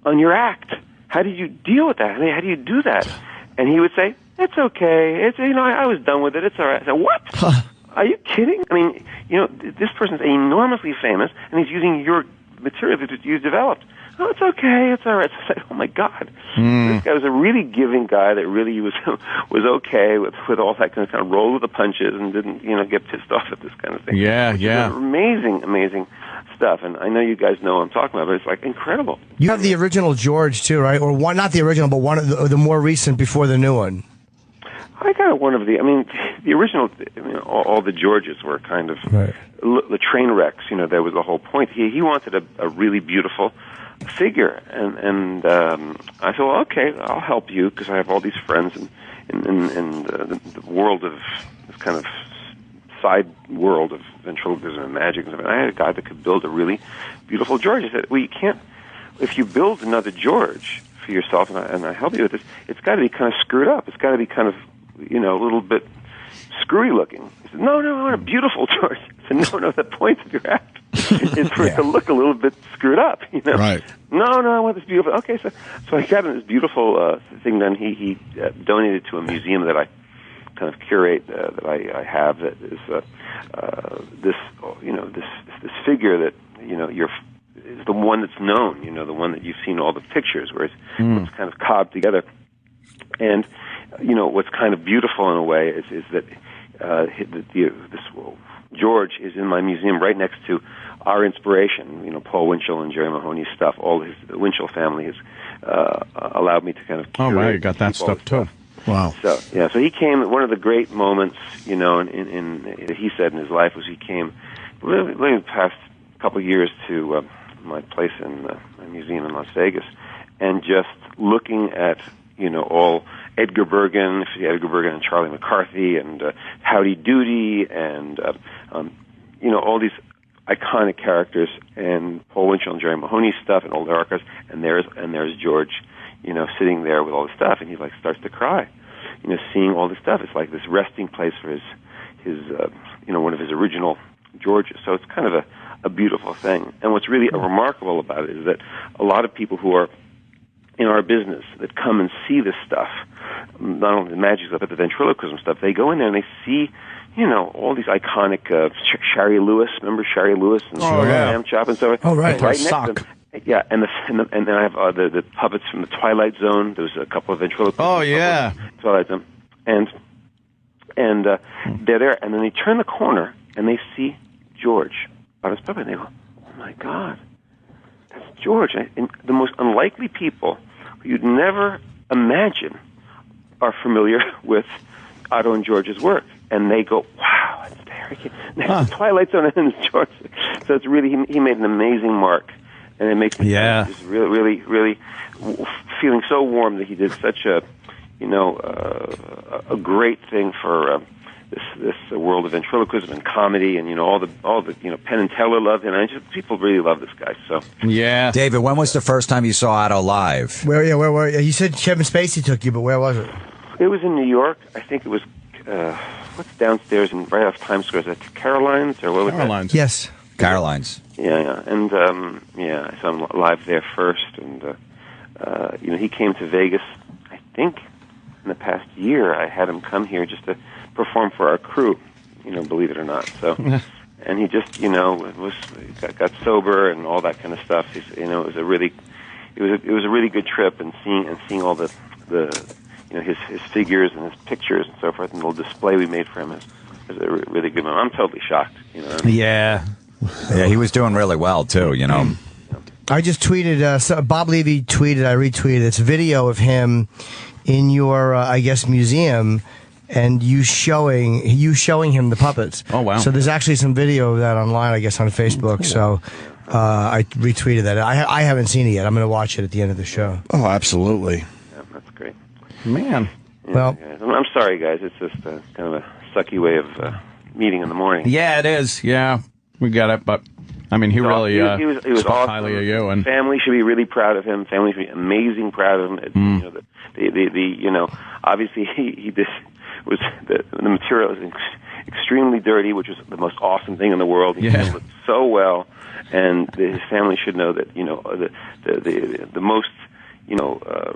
on your act. How did you deal with that? I mean, how do you do that? And he would say, it's okay. It's I was done with it. It's all right. I said, what? Are you kidding? I mean, this person's enormously famous, and he's using your material that you developed. Oh, it's okay. It's all right. So I said, oh my God, this guy was a really giving guy that really was okay with all that kind of roll with the punches and didn't get pissed off at this kind of thing. Yeah. Amazing stuff. And I know you guys know what I'm talking about, but it's incredible. You have the original George too, right? Or one, not the original, but one of the more recent before the new one. I got one of the original, all the Georges were kind of the train wrecks, there was the whole point. He wanted a really beautiful figure, and I thought, well, okay, I'll help you because I have all these friends in the world of this kind of side world of ventriloquism and magic. And I had a guy that could build a really beautiful George. I said, well, you can't, if you build another George for yourself, and I help you with this, it's got to be kind of screwed up. It's got to be kind of, a little bit screwy looking. He said, no, I want a beautiful George. I said, no, the point of your act is for it to look a little bit screwed up, Right. No, I want this beautiful. Okay, so I got him this beautiful thing done. He donated to a museum that I kind of curate, that I have, that is this figure that is the one that's known, the one that you've seen all the pictures, where it's kind of cobbed together. And what's kind of beautiful in a way is that this George is in my museum right next to our inspiration. Paul Winchell and Jerry Mahoney's stuff. All the Winchell family has allowed me to kind of curate. Oh, wow, you got that stuff too. Wow. So he came. One of the great moments, in he said in his life was he came really the past couple of years to my place in my museum in Las Vegas, and just looking at all Edgar Bergen, and Charlie McCarthy, and Howdy Doody, and all these iconic characters, and Paul Winchell and Jerry Mahoney stuff, and old archives, and there's George, sitting there with all the stuff, and he like starts to cry, seeing all this stuff. It's like this resting place for his one of his original Georges. So it's kind of a beautiful thing. And what's really remarkable about it is that a lot of people who are in our business that come and see this stuff, not only the magic stuff, but the ventriloquism stuff, they go in there and they see, all these iconic, Shari Lewis, remember Shari Lewis and Lamb Chop and stuff? Oh, right. Right next to them. Yeah, and then I have the puppets from the Twilight Zone. There's a couple of ventriloquists. Oh, yeah. Twilight Zone. And they're there, and then they turn the corner, and they see George on his puppet, and they go, oh, my God, that's George. And the most unlikely people who you'd never imagine are familiar with Otto and George's work. And they go, wow, that's Terry. That's the Twilight Zone and it's George. So it's really, he made an amazing mark. And it makes me just really, really, really feeling so warm that he did such a great thing for this world of ventriloquism and comedy, and all the Penn and Teller loved him, and people really love this guy. So David, when was the first time you saw Otto live? Where were you? You said Kevin Spacey took you, but where was it? It was in New York. I think it was what's downstairs and right off Times Square. Is that Caroline's or what was Caroline's. that? Yes, Caroline's. Yeah, and I saw him live there first, and he came to Vegas. I think in the past year, I had him come here just to perform for our crew. Believe it or not. So, and he just got sober and all that kind of stuff. It was a really good trip, and seeing all the his figures and his pictures and so forth, and the little display we made for him is a really good one. I'm totally shocked. Yeah, he was doing really well too. I just tweeted. Bob Levy tweeted. I retweeted. It's a video of him in your, I guess, museum, and you showing him the puppets. Oh wow! So there's actually some video of that online, I guess, on Facebook. Cool. So I retweeted that. I haven't seen it yet. I'm going to watch it at the end of the show. Oh, absolutely. Yeah, that's great. Man. Yeah, well, guys. I'm sorry, guys. It's just kind of a sucky way of meeting in the morning. Yeah, it is. Yeah, we got it. But I mean, he really he was spoke awesome. highly of you, and family should be really proud of him. Family should be amazing proud of him. Obviously he this was the material is extremely dirty, which was the most awesome thing in the world. He handled it so well, and his family should know that the most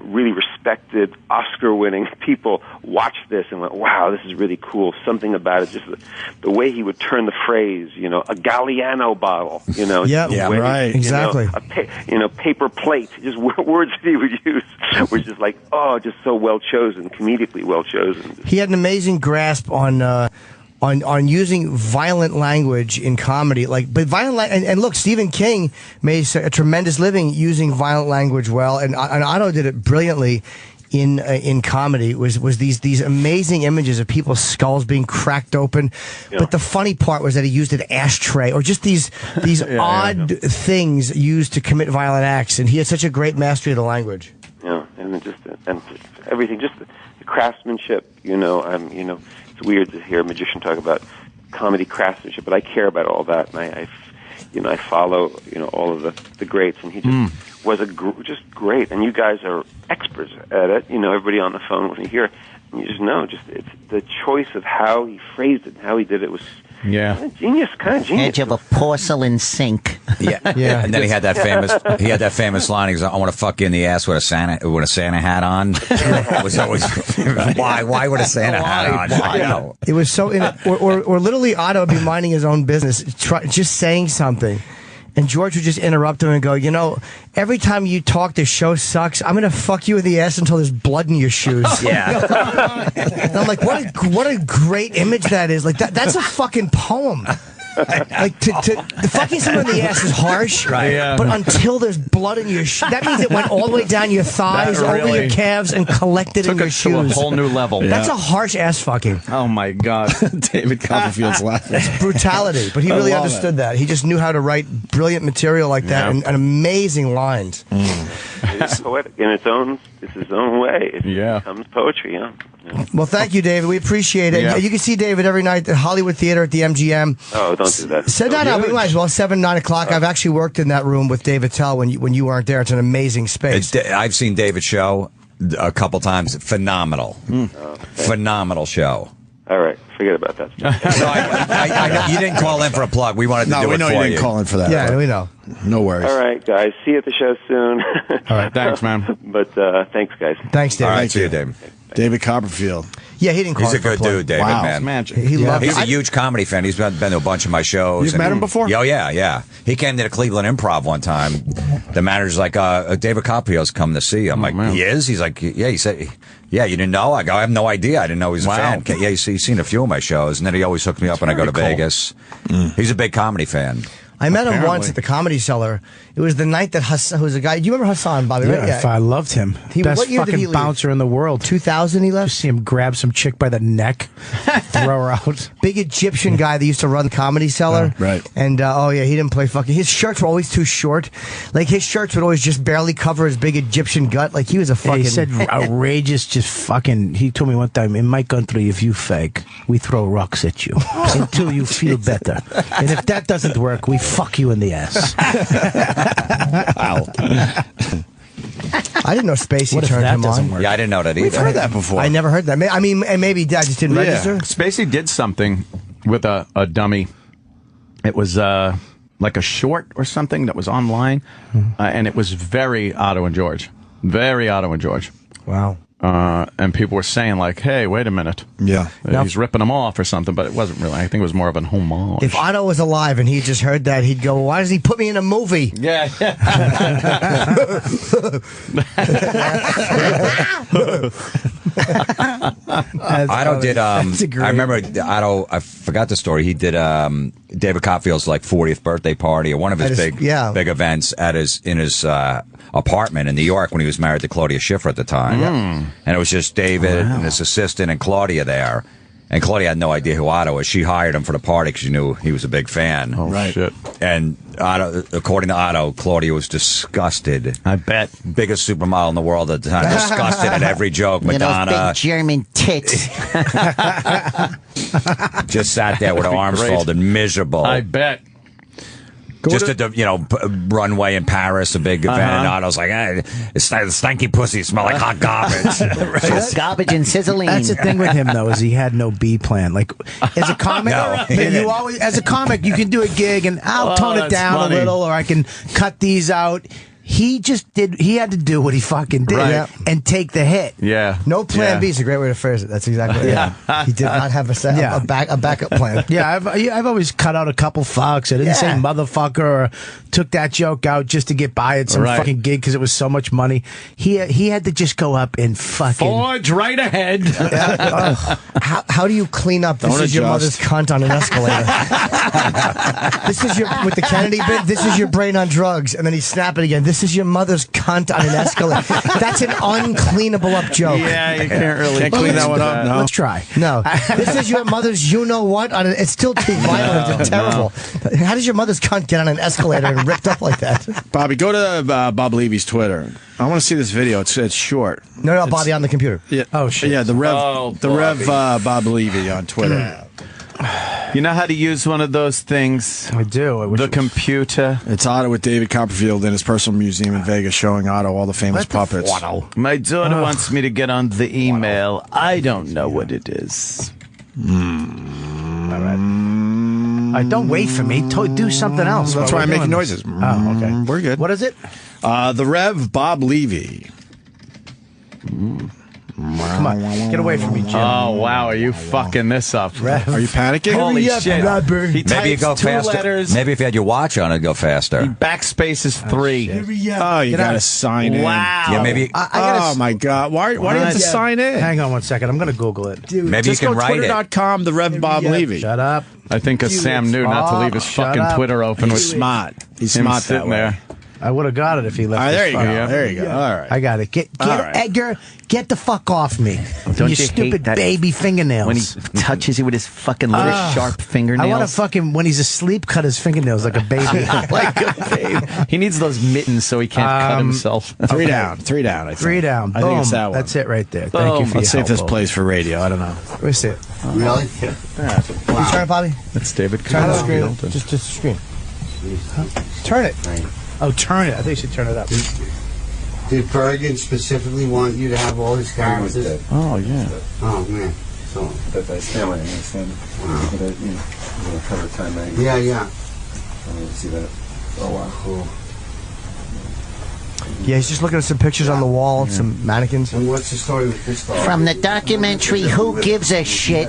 really respected Oscar-winning people watched this and went, wow, this is really cool. Something about it, just the way he would turn the phrase, a Galliano bottle, right, exactly. Paper plate, just words that he would use were just like, just so well chosen, comedically well chosen. He had an amazing grasp on using violent language in comedy, but violent and look, Stephen King made a tremendous living using violent language well, and Otto did it brilliantly in comedy. Was these amazing images of people's skulls being cracked open, but the funny part was that he used an ashtray or just these odd things used to commit violent acts, and he had such a great mastery of the language. Yeah, and just everything, just the craftsmanship. It's weird to hear a magician talk about comedy craftsmanship, but I care about all that, and I follow all of the greats, and he just was just great. And you guys are experts at it. Everybody on the phone when you hear it, and you just know, it's the choice of how he phrased it, and how he did it was kind of genius. Edge of a porcelain sink. Yeah. And then he had that famous line. He goes, "I want to fuck you in the ass with a Santa hat on." It was always why would a Santa hat on? I know. It was so or literally Otto would be minding his own business, just saying something. And George would just interrupt him and go, every time you talk, this show sucks. I'm going to fuck you in the ass until there's blood in your shoes. Yeah. And I'm like, what a great image that is. Like, that's a fucking poem. Like the fucking someone in the ass is harsh, Right. Yeah. But until there's blood in your that means it went all the way down your thighs, That over really your calves, and collected in took your it to a shoes. whole new level. That's a harsh ass fucking. Oh my God. David Copperfield's laughing. It's brutality, but he really understood that. He just knew how to write brilliant material like that and amazing lines. It's poetic in its own way. It becomes poetry, yeah. Well, thank you, David. We appreciate it. Yeah. You can see David every night at Hollywood Theater at the MGM. Oh, don't do that. Said that up. We might as well. 7, 9 o'clock. I've actually worked in that room with Dave Attell when you weren't there. It's an amazing space. I've seen David's show a couple times. Phenomenal. Phenomenal show. All right, forget about that. I know you didn't call in for a plug. We wanted to do it for you. No, we know you didn't call in for that. Yeah, we know. No worries. All right, guys. See you at the show soon. All right, thanks, man. But thanks, guys. Thanks, David. All right, see you, David. David Copperfield. Yeah, he didn't call He's a in for good plug. dude, David, Wow. man. Magic. He loves He's it. a huge comedy fan. He's been to a bunch of my shows. You've met him before? Oh, yeah. He came to the Cleveland Improv one time. The manager's like, David Copperfield's come to see you. I'm like, man. he is? He's like, yeah. He said, yeah, you didn't know? I go, I have no idea. I didn't know he was a Wow. fan. Yeah, he's seen a few of my shows, and then he always hooks me up when I go to very cool. Vegas. He's a big comedy fan. I met him Apparently. once at the Comedy Cellar. It was the night that Hassan, who was a guy. Do you remember Hassan, Bobby? Right? Yeah, I loved him. Best what year did fucking he leave? bouncer in the world. 2000 he left? Just see him grab some chick by the neck, throw her out. Big Egyptian guy that used to run Comedy Cellar. Right. And, he didn't play fucking... His shirts were always too short. Like, his shirts would always just barely cover his big Egyptian gut. Like, he was a Yeah, fucking... he said outrageous, just fucking. He told me one time, in my country, if you fake, we throw rocks at you until you feel better. And if that doesn't work, we fuck you in the ass. Wow. I didn't know Spacey What if turned that him doesn't on. work? Yeah, I didn't know that either. We've heard that before. I never heard that. I mean, and maybe I just didn't register. Spacey did something with a dummy. It was like a short or something that was online, and it was very Otto and George. Very Otto and George. Wow. And people were saying, like, hey, wait a minute. Yeah. He's ripping them off or something, but it wasn't really. I think it was more of an homage. If Otto was alive and he just heard that, he'd go, why does he put me in a movie? Yeah. Otto did. That's a great- I remember Otto. I forgot the story. He did David Copperfield's like 40th birthday party or one of his At his- big events in his apartment in New York when he was married to Claudia Schiffer at the time. And it was just David and his assistant and Claudia there. And Claudia had no idea who Otto was. She hired him for the party because she knew he was a big fan. Oh, Right. shit. And Otto, according to Otto, Claudia was disgusted. I bet. Biggest supermodel in the world at the time. Disgusted at every joke. You know, those Madonna big German tits. just sat there with her arms Great. folded, miserable. I bet. Just at the runway in Paris, a big event, and Otto's like, hey, it's stanky pussy, smell like hot garbage. Garbage and sizzling. That's the thing with him, though, is he had no B plan. Like, as a comic, No, he but you didn't. always, as a comic, you can do a gig and I'll tone it that's down funny. a little, or I can cut these out. He just did. He had to do what he fucking did Right. and take the hit. Yeah. No plan Yeah. B is a great way to phrase it. That's exactly it. He did not have a backup plan. Yeah, I've always cut out a couple fucks. I didn't say Yeah. motherfucker or took that joke out just to get by at some Right. fucking gig because it was so much money. He had to just go up and fucking. Forge right ahead. How do you clean up? This Don't is your adjust. mother's cunt on an escalator. This is your with the Kennedy bit. This is your brain on drugs, and then he snap it again. This is your mother's cunt on an escalator. That's an uncleanable up joke. Yeah, you can't really Can't clean that one up. No. Let's try. No, this is your mother's. You know what? It's still too violent and terrible. How does your mother's cunt get on an escalator and ripped up like that? Bobby, go to Bob Levy's Twitter. I want to see this video. It's short. No, Bobby on the computer. Yeah. Oh, shit. Yeah, the Rev, Oh, Bob Levy on Twitter. You know how to use one of those things? I do. The computer. It's Otto with David Copperfield in his personal museum in Vegas, showing Otto all the famous puppets. My daughter wants me to get on the email. I don't know what it is. All right, don't wait for me. Do something else. That's while why I'm we're making doing noises. this. Oh, okay. We're good. What is it? The Rev, Bob Levy. Come on, get away from me, Jim. Oh, wow. Are you fucking this up? Are you panicking? Holy shit. He Maybe you go types 2 faster. letters. Maybe if you had your watch on, it'd go faster. He backspaces 3. Oh, you got to sign in. Wow. Yeah, maybe. Oh, my God. Why do you have to sign in? Hang on one second. I'm going to Google it. Dude, Maybe you Just can go write it. twitter.com, the Rev Bob Levy. Shut up. I think Sam knew not to leave his Shut fucking up. Twitter open. He's smart. He's him smart that sitting way. there. I would have got it if he left. All right, his there you phone. go. There you go. All right. I got it. Get All right. Edgar, get the fuck off me. Don't you you stupid hate that baby fingernails. When he touches you with his fucking little sharp fingernails. I want to fucking, when he's asleep, cut his fingernails like a baby. like a babe. He needs those mittens so he can't cut himself. 3 down. 3 down, I think. 3 down. I Boom. think it's that one. That's it right there. Thank you Boom. for Let's see your if this help, plays for radio. I don't know. Where's it? Really? Can you turn it, Bobby? That's David Turn the screen. Copperfield. Just the screen. Turn it. Oh, turn it. I think you should turn it up. Did Bergen specifically want you to have all his characters? Oh, yeah. Oh, man. So, That's his family, I understand. But, you know, cover time magazine. yeah, yeah. I didn't see that. Oh, wow. Cool. Yeah, he's just looking at some pictures on the wall, some mannequins. And what's the story with this dog? From the documentary Who Gives a Shit.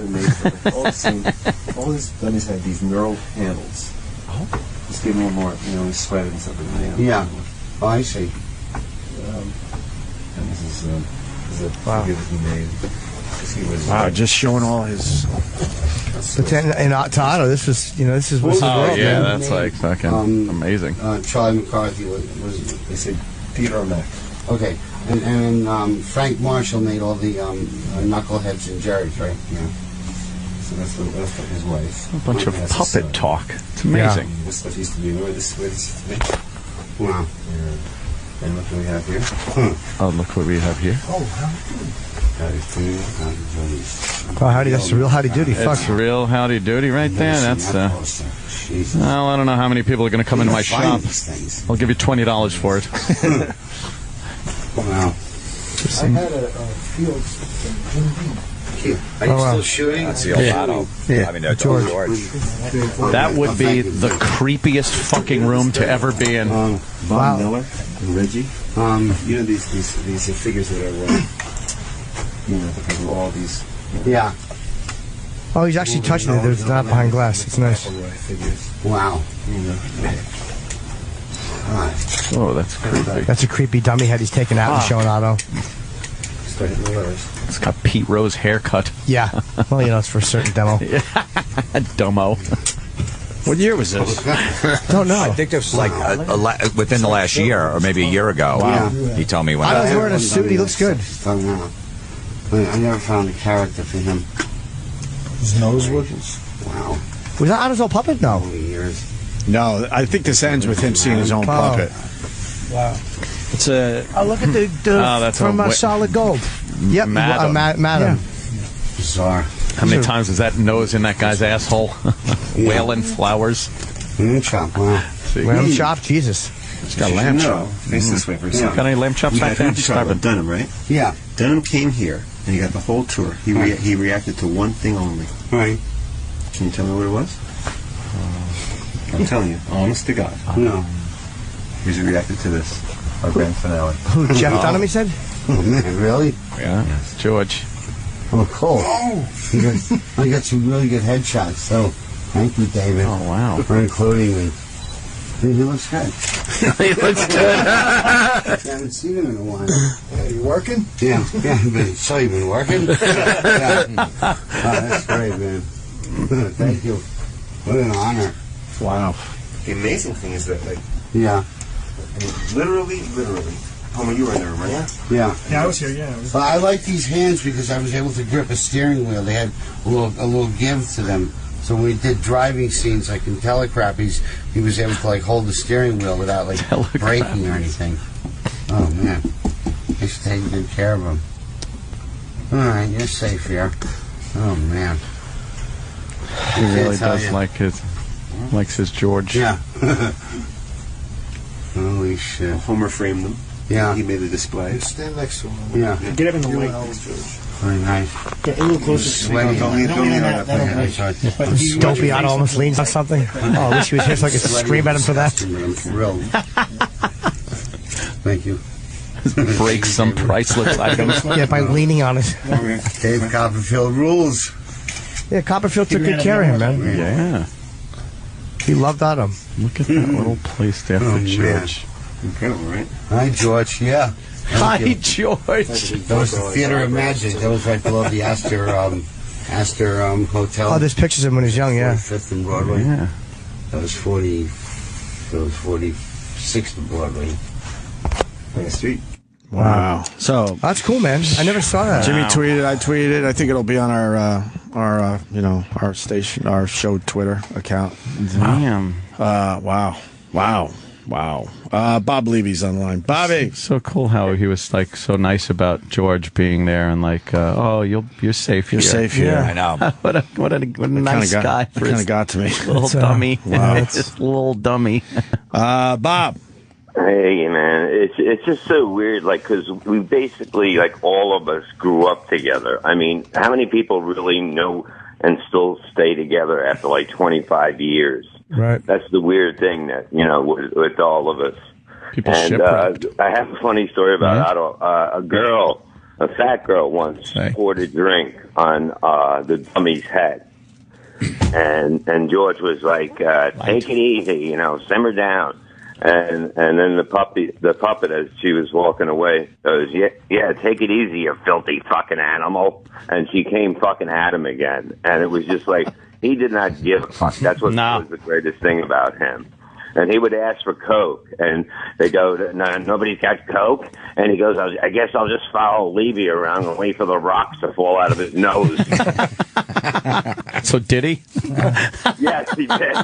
All his dummies had these neural handles. Just give him a little more, you know, he's sweating and stuff. Yeah. Oh, I see. And this is a figure that he made. 'Cause he was, Wow, just showing all his... But then, to Otto, this was, you know, this is what's Oh, world, yeah, man. that's like fucking amazing. Charlie McCarthy was they said Theodore Mack. okay. And Frank Marshall made all the knuckleheads and Jerry's, right? Yeah. So that's what his wife. A bunch of That's his puppet son. talk. It's amazing. This stuff used to be, where this used to be. Wow. Yeah. And look what we have here. Oh, look what we have here. Oh, howdy, that's the real howdy doody. Fuck. It's real howdy doody right there. That's well, I don't know how many people are going to come into my shop. I'll give you $20 for it. Wow. I had a field. Are you still shooting? That's the old Otto. Yeah. I mean, George. That would be the creepiest fucking room to ever be in. Bob Miller and Reggie. You know these figures that are, you know, because of all these. Yeah. Oh, he's actually touching it. It's not behind glass. It's nice. Figures. Wow. You know. Oh, that's creepy. That's a creepy dummy head he's taking out and showing Otto. Start hitting the letters. It's got Pete Rose haircut. Yeah. Well, you know, it's for a certain demo. Dumbo. What year was this? Don't know. I think this was like within the last year, or maybe a year ago. Wow. He told me when. Otto's wearing a suit. He looks good. I never found a character for him. His nose was. Wow. Was that Otto's old puppet? No. 20 years. No, I think this ends with him seeing his own puppet. Wow. It's a... Oh, look at the that's from a Solid Gold. Yep. Madam. Madam. Bizarre. How many times was that nose in that guy's asshole? Wailing flowers. Lamb chop, wow. Lamb chop, Jesus. It's got lamb chop. Face this way for a second. Got any lamb chops We back had there? to talk about Dunham, right? Yeah. Dunham came here, and he got the whole tour. He reacted to one thing only. Right. Can you tell me what it was? I'm telling you, honest to God. No. He's reacted to this, our grand finale. Who, Jeff Dunham, he said? Oh, man, really? Yeah. Yes. George. Oh, cool. I got some really good headshots, so thank you, David. Oh, wow. For including me. He looks good. He looks good. I haven't seen him in a while. You working? Yeah, so you've been working? Yeah. Oh, that's great, man. Thank you. What an honor. Wow. The amazing thing is that, like, Yeah. I mean, literally, Homer, you were in there, right? Yeah. Yeah, I was here, yeah. I like these hands because I was able to grip a steering wheel. They had a little give to them. So when we did driving scenes, like in Telegraphies, he was able to like hold the steering wheel without like breaking or anything. Oh man, they should take good care of him. All right, you're safe here. Oh man, He really does likes his George. Yeah. Holy shit. Homer framed them. Yeah. He made the display. Stand next to him. Yeah. Get up in the light. Very nice. Get a little closer. Sweaty. Don't lean on that. Dopey Otto almost leans on something. Oh, I wish he was here so I could scream at him for that. I'm thrilled. Thank you. Break some priceless items. Yeah, by leaning on it. Dave Copperfield rules. Yeah, Copperfield took good care of him, man. Yeah. He loved Otto. Look at that little place there for George. Incredible, right? Hi, George. Yeah. Hi, George. That was the Theater of Magic. That was right below the Astor Hotel. Oh, there's pictures of him when he was young, yeah. 45th and Broadway. Yeah. That was 46th and Broadway. Nice street. Wow. So that's cool, man. I never saw that. Jimmy tweeted. I tweeted. I think it'll be on our our station, our show Twitter account. Damn. Wow. Bob Levy's online. Bobby. So cool how he was like so nice about George being there and like, you're safe. You're safe here. I know. what a nice guy. It kind of got to me. Little dummy. Wow. Just little dummy. Bob. Hey, man, it's just so weird, like, because we basically, like, all of us grew up together. I mean, how many people really know and still stay together after, like, 25 years? Right. That's the weird thing that, with all of us. People and shipwrecked. I have a funny story about Otto. A fat girl once poured a drink on the dummy's head. And George was like, take it easy, simmer down. And then the puppet, as she was walking away, goes, yeah, take it easy, you filthy fucking animal. And she came fucking at him again. And it was just like, he did not give a fuck. That's what was the greatest thing about him. And he would ask for Coke, and they go, no, nobody's got Coke? And he goes, I guess I'll just follow Levy around and wait for the rocks to fall out of his nose. So did he? Yes, he did.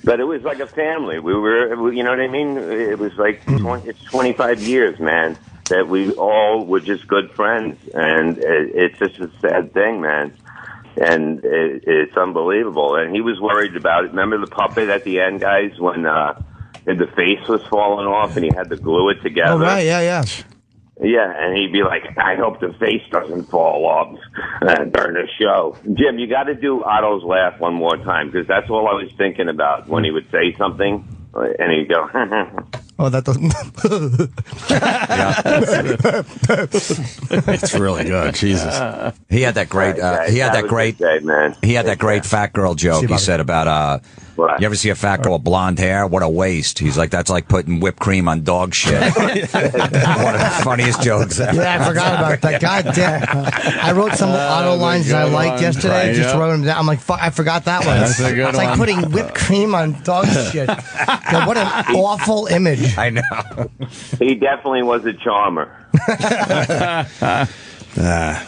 But it was like a family. We were, you know what I mean? It was like, it's 25 years, man, that we all were just good friends. And it's just a sad thing, man. And it's unbelievable. And he was worried about it. Remember the puppet at the end, guys, when the face was falling off and he had to glue it together? Oh, right, yeah. Yeah, and he'd be like, I hope the face doesn't fall off during the show. Jim, you got to do Otto's laugh one more time, because that's all I was thinking about when he would say something, and he'd go, oh, that doesn't... It's really good. Jesus. He had that great. He had that great fat girl joke. He said about you ever see a fat girl with blonde hair? What a waste. He's like, that's like putting whipped cream on dog shit. One of the funniest jokes ever. Yeah, I forgot about that. God damn. I wrote some Otto lines that I liked yesterday. Just wrote them down. I'm like, fuck, I forgot that one. That's a good It's like one. putting whipped cream on dog shit. God, what an awful image. I know. he definitely was a charmer.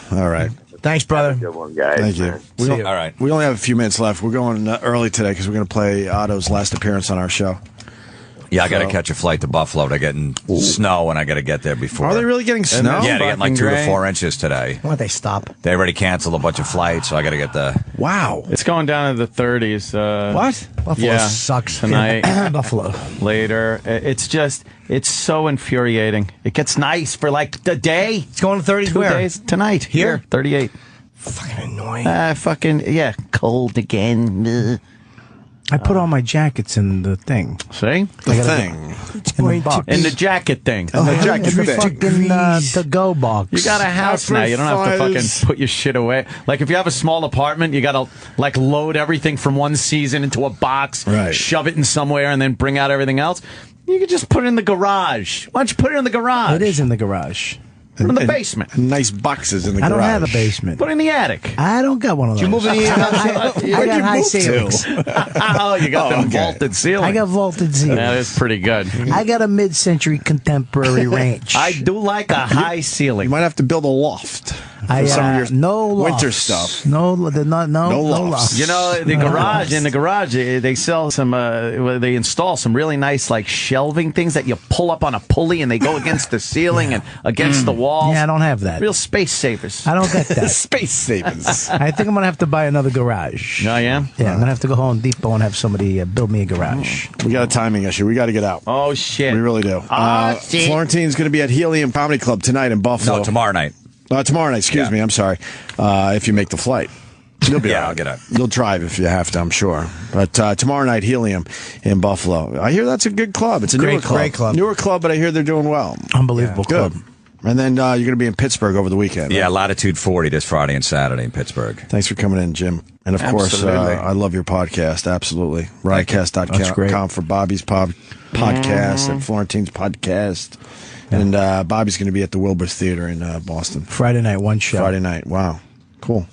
All right. Thanks, brother. Good one, guys. Thank you. All right. We only have a few minutes left. We're going early today because we're going to play Otto's last appearance on our show. Yeah, I got to catch a flight to Buffalo. They're getting snow, and I got to get there before. Are they really getting snow? Yeah, they're getting like 2 to 4 inches today. Why don't they stop? They already canceled a bunch of flights, so I got to get the. Wow. It's going down to the 30s. What? Buffalo sucks. Tonight. Buffalo. Later. It's so infuriating. It gets nice for like the day. It's going to 30s 2 where? days tonight. Here, 38. Fucking annoying. Cold again. I put all my jackets in the thing. See? The thing. It's going to In the jacket thing. In the jacket in the thing. fucking to-go box. You got a house now. You don't have to fucking put your shit away. Like, if you have a small apartment, you got to, like, load everything from one season into a box, shove it in somewhere, and then bring out everything else. You could just put it in the garage. Why don't you put it in the garage? It is in the garage. In the basement. Nice boxes in the garage. I don't have a basement. Put it in the attic. I don't got one of those. You move in the I got high ceilings. Oh, you got them vaulted ceilings. I got vaulted ceilings. That is pretty good. I got a mid-century contemporary ranch. I do like a high ceiling. You might have to build a loft. For some of your no lofts. winter stuff. No lofts. You know, in the garage, they sell some, they install some really nice, like, shelving things that you pull up on a pulley and they go against the ceiling and against the walls. Yeah, I don't have that. Real space savers. I don't get that. Space savers. I think I'm going to have to buy another garage. Oh, yeah? Yeah, I'm going to have to go Home Depot and have somebody build me a garage. We got a timing issue. We got to get out. Oh, shit. We really do. Florentine's going to be at Helium Comedy Club tonight in Buffalo. No, tomorrow night. Tomorrow night, excuse me. I'm sorry. If you make the flight. You'll be Yeah, all I'll get right. up. You'll drive if you have to, I'm sure. But tomorrow night, Helium in Buffalo. I hear that's a good club. It's a newer club. Great club. Newer club, but I hear they're doing well. Unbelievable Good. club. And then you're going to be in Pittsburgh over the weekend. Yeah, right? Latitude 40 this Friday and Saturday in Pittsburgh. Thanks for coming in, Jim. And of course, Absolutely. I love your podcast. Absolutely. That's great. Riotcast.com for Bobby's podcast and Florentine's podcast. And Bobby's going to be at the Wilbur Theater in Boston. Friday night, one show. Friday night. Wow. Cool.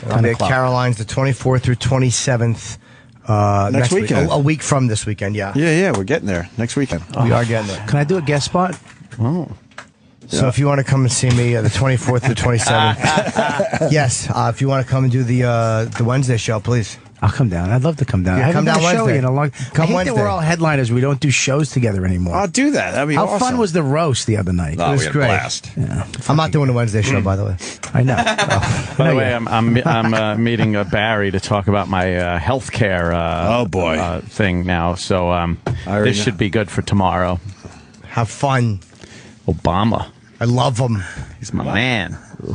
I'll be at Caroline's the 24th through 27th. Next weekend. A week from this weekend, yeah. Yeah, we're getting there next weekend. We are getting there. Can I do a guest spot? Oh. So if you want to come and see me the 24th through 27th, yes. If you want to come and do the Wednesday show, please. I'll come down. I'd love to come down. Yeah, I haven't come done down a show Wednesday. in a long. Come I hate Wednesday. that we're all headliners. We don't do shows together anymore. I'll do that. That'd be How awesome. fun was the roast the other night? Oh, It was we had a great. blast. Yeah. I'm not doing the Wednesday show, by the way. I know. By the way, I'm meeting Barry to talk about my healthcare. Thing now. So this should be good for tomorrow. Have fun. Obama. I love him. He's my man. All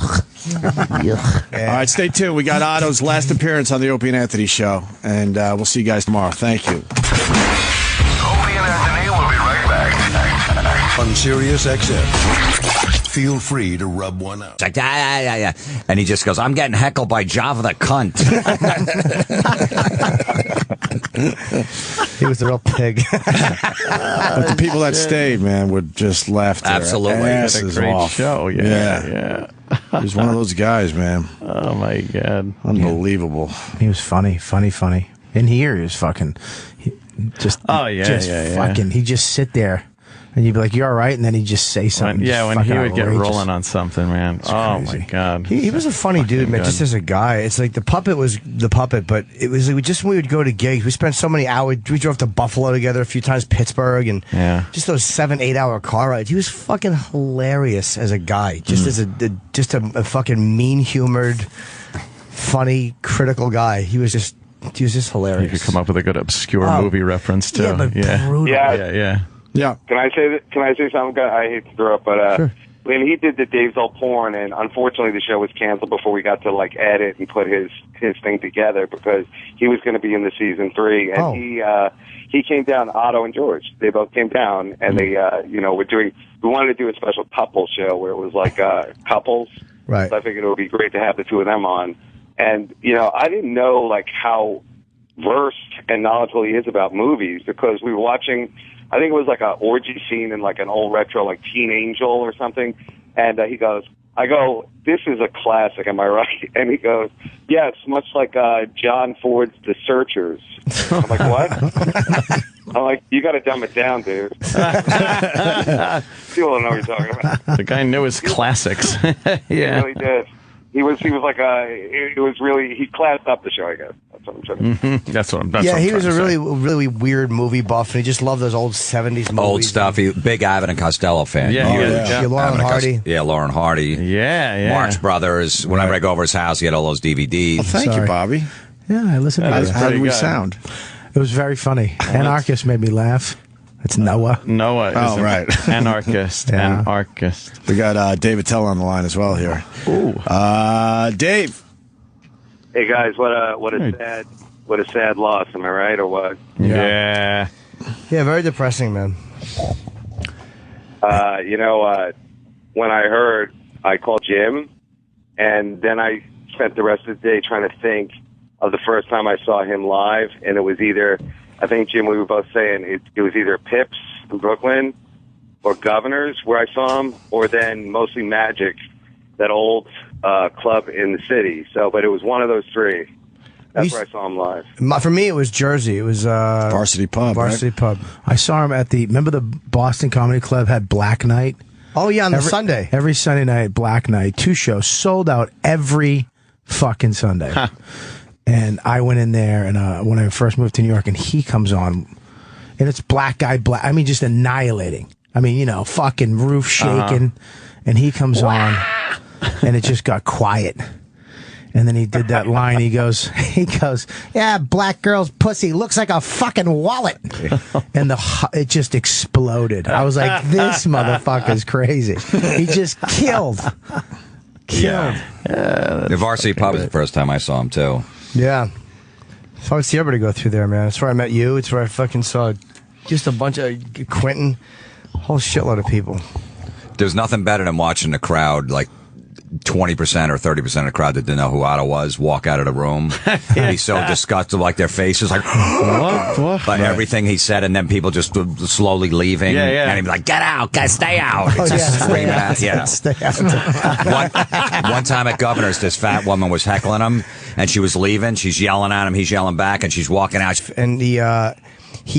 right, stay tuned. We got Otto's last appearance on the Opie and Anthony show, and we'll see you guys tomorrow. Thank you. Opie and Anthony will be right back on Sirius XM. Feel free to rub one out. It's like, yeah. And he just goes, I'm getting heckled by Java the cunt. He was a real pig. But the people that stayed, man, would just laugh their Absolutely. asses Great off. show. Yeah. He's one of those guys, man. Oh, my God. Unbelievable. He was funny. In here, he was fucking. Fucking. He'd just sit there, and you'd be like, "You all right?" And then he'd just say something. When he would get outrageous. rolling on something, man. Oh, my God. He was a funny dude, man. good. Just as a guy, it's like the puppet was the puppet, but it was like just when we would go to gigs, we spent so many hours. We drove to Buffalo together a few times, Pittsburgh, and just those 7-8 hour car rides. He was fucking hilarious as a guy, just as a fucking mean humored, funny, critical guy. He was just hilarious. You could come up with a good obscure movie reference too. Yeah, but brutal. Yeah. Can I say something? I hate to throw up, but when he did the Dave's All Porn, and unfortunately the show was canceled before we got to edit and put his thing together because he was going to be in the season 3, and he came down. Otto and George, they both came down, and they we wanted to do a special couple show where it was like couples. Right. So I figured it would be great to have the two of them on. And, I didn't know, how versed and knowledgeable he is about movies because we were watching, I think it was like an orgy scene in an old retro, Teen Angel or something. And he goes, this is a classic, am I right? And he goes, yes, much like John Ford's The Searchers. I'm like, what? I'm like, you got to dumb it down, dude. People don't know what you're talking about. The guy knew his classics. He really did. He was like it was really, he classed up the show, I guess. That's what I'm trying to say. That's what I'm He was trying a to say. really weird movie buff, and he just loved those old 70s movies. Old stuff. He big Abbott and Costello fan. Yeah, Huge. yeah. Lauren Abbott and Hardy. Lauren Hardy. Yeah. Marx Brothers. Whenever I go over his house, he had all those DVDs. Well, thank you, Bobby. Yeah, I listened to That it. was How did pretty we good. sound? It was very funny. Anarchist made me laugh. It's Noah. Noah is Oh, an right. anarchist. Yeah. Anarchist. We got Dave Attell on the line as well here. Ooh. Dave. Hey guys, what a sad loss, am I right or what? Yeah. Yeah, very depressing, man. When I heard, I called Jim, and then I spent the rest of the day trying to think of the first time I saw him live, and it was either, I think, Jim, we were both saying it was either Pips in Brooklyn or Governors where I saw him, or then mostly Magic, that old club in the city. But it was one of those three. That's where I saw him live. For me, it was Jersey. It was Varsity Pub. Varsity Pub. I saw him at remember the Boston Comedy Club had Black Night? Oh, yeah, on Sunday. Every Sunday night, Black Night. 2 shows, sold out every fucking Sunday. Huh. And I went in there, and when I first moved to New York, and he comes on, and it's black guy, just annihilating. Fucking roof shaking, and he comes on, and it just got quiet. And then he did that line. He goes, yeah, black girl's pussy looks like a fucking wallet. And it just exploded. I was like, this motherfucker's crazy. He just killed. Yeah. The Varsity Pub was the first time I saw him, too. Yeah. So I would see everybody go through there, man. It's where I met you. It's where I fucking saw just a bunch of Quentin, a whole shitload of people. There's nothing better than watching the crowd, like 20% or 30% of the crowd that didn't know who Otto was walk out of the room. He's so disgusted, like their faces, like what? By everything he said, and then people just slowly leaving. Yeah. And he'd be like, "Get out, guys, stay out!" It's just screaming at Stay out. one time at Governor's, this fat woman was heckling him, and she was leaving. She's yelling at him. He's yelling back, and she's walking out. And he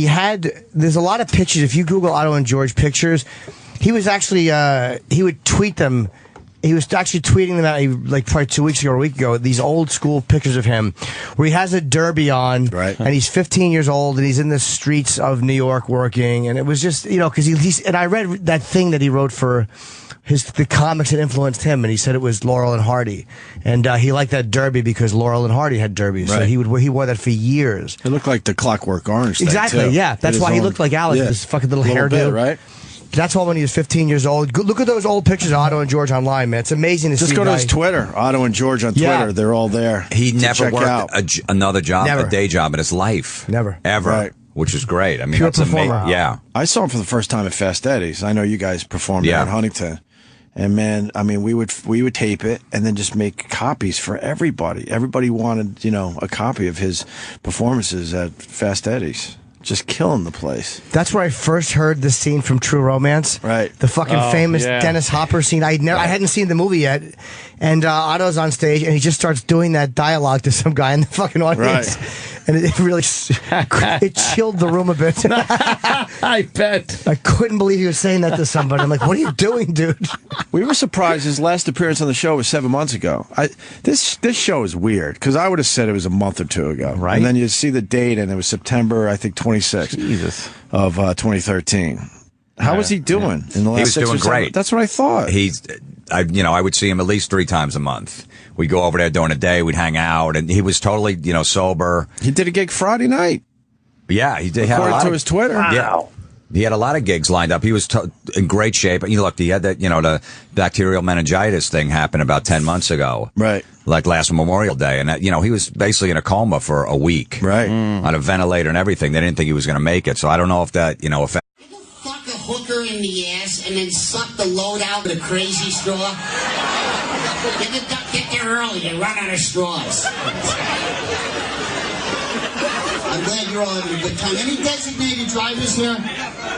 had. There's a lot of pictures. If you Google Otto and George pictures, he was actually he would tweet them. He was actually tweeting them out like probably 2 weeks ago or a week ago. These old school pictures of him, where he has a derby on, right, and he's 15 years old, and he's in the streets of New York working, and it was just because he's and I read that thing that he wrote for the comics that influenced him, and he said it was Laurel and Hardy, and he liked that derby because Laurel and Hardy had derbies, so he wore that for years. It looked like the Clockwork Orange thing, exactly, too. yeah. That's why he looked like Alex with his fucking little hairdo, bit, right? That's all when he was 15 years old. Look at those old pictures of Otto and George online, man. It's amazing to see. Just go to his Twitter, Otto and George on Twitter. They're all there. He never worked another job, a day job in his life. Never. Ever. Right. Which is great. I mean, Pure that's amazing. performer. Yeah. I saw him for the first time at Fast Eddie's. I know you guys performed there in Huntington. And man, I mean, we would tape it and then just make copies for everybody. Everybody wanted, a copy of his performances at Fast Eddie's. Just killing the place. That's where I first heard the scene from True Romance. Right. The fucking famous Dennis Hopper scene. I hadn't seen the movie yet. And Otto's on stage and he just starts doing that dialogue to some guy in the fucking audience. Right. And it really it chilled the room a bit. I bet. I couldn't believe he was saying that to somebody. I'm like, what are you doing, dude? We were surprised. His last appearance on the show was 7 months ago. This show is weird because I would have said it was a month or two ago. Right. And then you see the date and it was September, I think, 26th of 2013. How was he doing in the last 6 or 7? He was doing great. That's what I thought. I would see him at least 3 times a month. We'd go over there during the day. We'd hang out, and he was totally, sober. He did a gig Friday night. Yeah, he did. According to his Twitter. Wow. Yeah. He had a lot of gigs lined up. He was in great shape. Look, he had that, the bacterial meningitis thing happened about 10 months ago. Right. Like last Memorial Day. And, he was basically in a coma for a week. Right. On a ventilator and everything. They didn't think he was going to make it. So I don't know if that, if Fuck a hooker in the ass and then suck the load out with a crazy straw. Get there early. They run out of straws. I'm glad you're all having a good time. Any designated drivers here?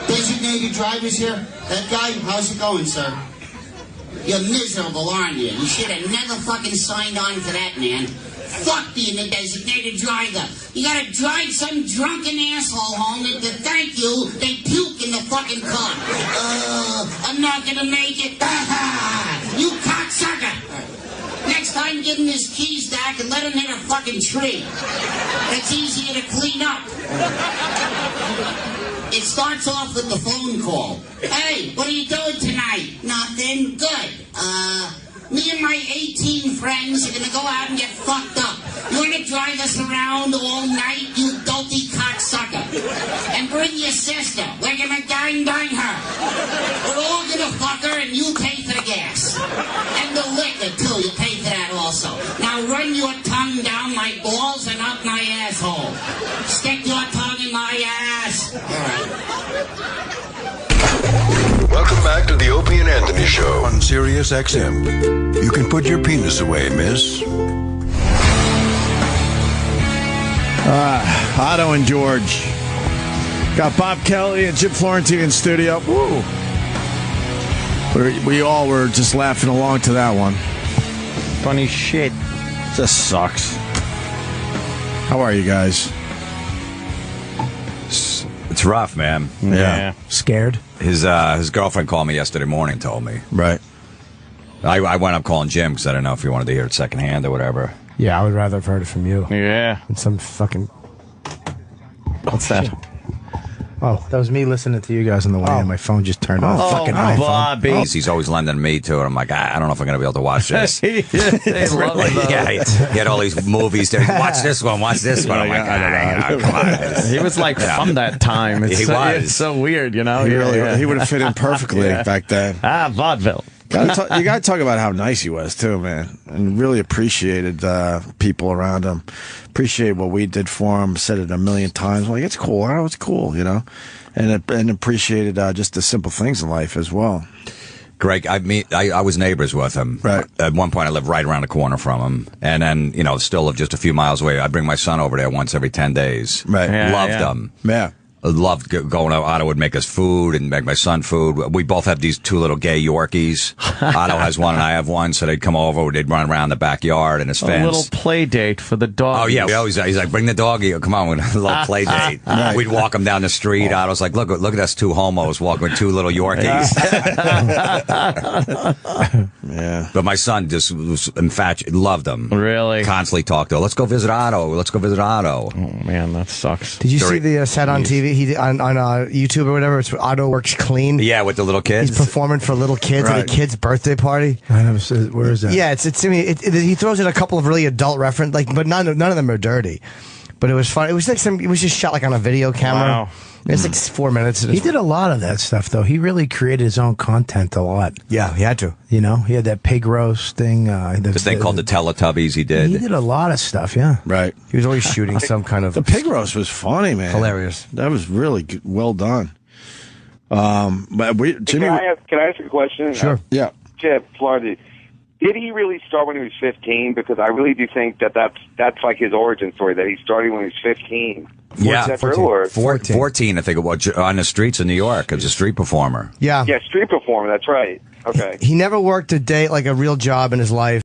Designated drivers here? That guy, how's it going, sir? You're miserable, aren't you? You should have never fucking signed on for that, man. Fuck being a designated driver. You gotta drive some drunken asshole home and to thank you, they puke in the fucking car. I'm not gonna make it. You cocksucker! Next time, give him his keys back and let him hit a fucking tree. It's easier to clean up. It starts off with the phone call. Hey, what are you doing tonight? Nothing. Good. Me and my 18 friends are gonna go out and get fucked up. You wanna drive us around all night, you dopey cocksucker? And bring your sister. We're gonna dine her. We're all gonna fuck her and you pay for the gas. And the liquor, too. You pay for that also. Now run your tongue down my balls and up my asshole. Stick your tongue in my ass. All right. Welcome back to the Opie and Anthony Show on Sirius XM. You can put your penis away, miss. Otto and George. Got Bob Kelly and Jim Florentine in studio. Woo. We all were just laughing along to that one. Funny shit. Just sucks. How are you guys? it's rough, man. Yeah. Scared? His girlfriend called me yesterday morning, told me. Right. I went up calling Jim because I didn't know if he wanted to hear it secondhand or whatever. Yeah, I would rather have heard it from you. Yeah. Than some fucking... What's that? Oh, that was me listening to you guys on the way, and my phone just turned off. Fucking iPhone. Bobby. He's always lending me to it. I'm like, I don't know if I'm going to be able to watch this. They love it, yeah, he had all these movies there. Watch this one, watch this one. I'm like, I don't know. Come on. He was like from that time. It's He was. It's so weird, you know? He would have fit in perfectly back then. Vaudeville. You got to talk about how nice he was too, man, and really appreciated people around him. Appreciate what we did for him. Said it a million times. Like, it's cool. Oh, it's cool, you know, and appreciated just the simple things in life as well. Greg, I was neighbors with him. Right. At one point, I lived right around the corner from him, and then still live just a few miles away. I bring my son over there once every 10 days. Right. Yeah, Loved yeah. him. Yeah. Loved going out. Otto would make us food and make my son food. We both have these two little gay Yorkies. Otto has one and I have one, so they'd come over. They'd run around the backyard and his fence. A little play date for the dog. Oh, yeah. He's like, bring the doggy. Come on, we're a little play date. Right. We'd walk him down the street. Otto's like, look at us two homos walking with two little Yorkies. Yeah. But my son just was infatuated, loved him. Really? Constantly talked to him. Let's go visit Otto. Oh, man, that sucks. Did you see the set on TV? He did, on YouTube or whatever. It's Otto Works Clean. Yeah, with the little kids. He's performing for little kids at a kid's birthday party. I never said, where is that? Yeah, I mean, he throws in a couple of really adult reference, but none of them are dirty. But it was fun. It was like it was just shot like on a video camera. Wow. It's like 4 minutes. He did a lot of that stuff, though. He really created his own content a lot. Yeah, he had to. You know, he had that pig roast thing. This thing called the Teletubbies he did. He did a lot of stuff, yeah. Right. He was always shooting some kind of... The pig roast was funny, man. Hilarious. That was really good, well done. But Jimmy... Can I ask a question? Sure. Yeah. Chip, Florida, did he really start when he was 15? Because I really do think that's like his origin story, that he started when he was 15. Yeah, Is that true, or? 14, I think it was, on the streets of New York as a street performer. Yeah. Yeah, street performer, that's right. Okay. He never worked a day, like a real job in his life.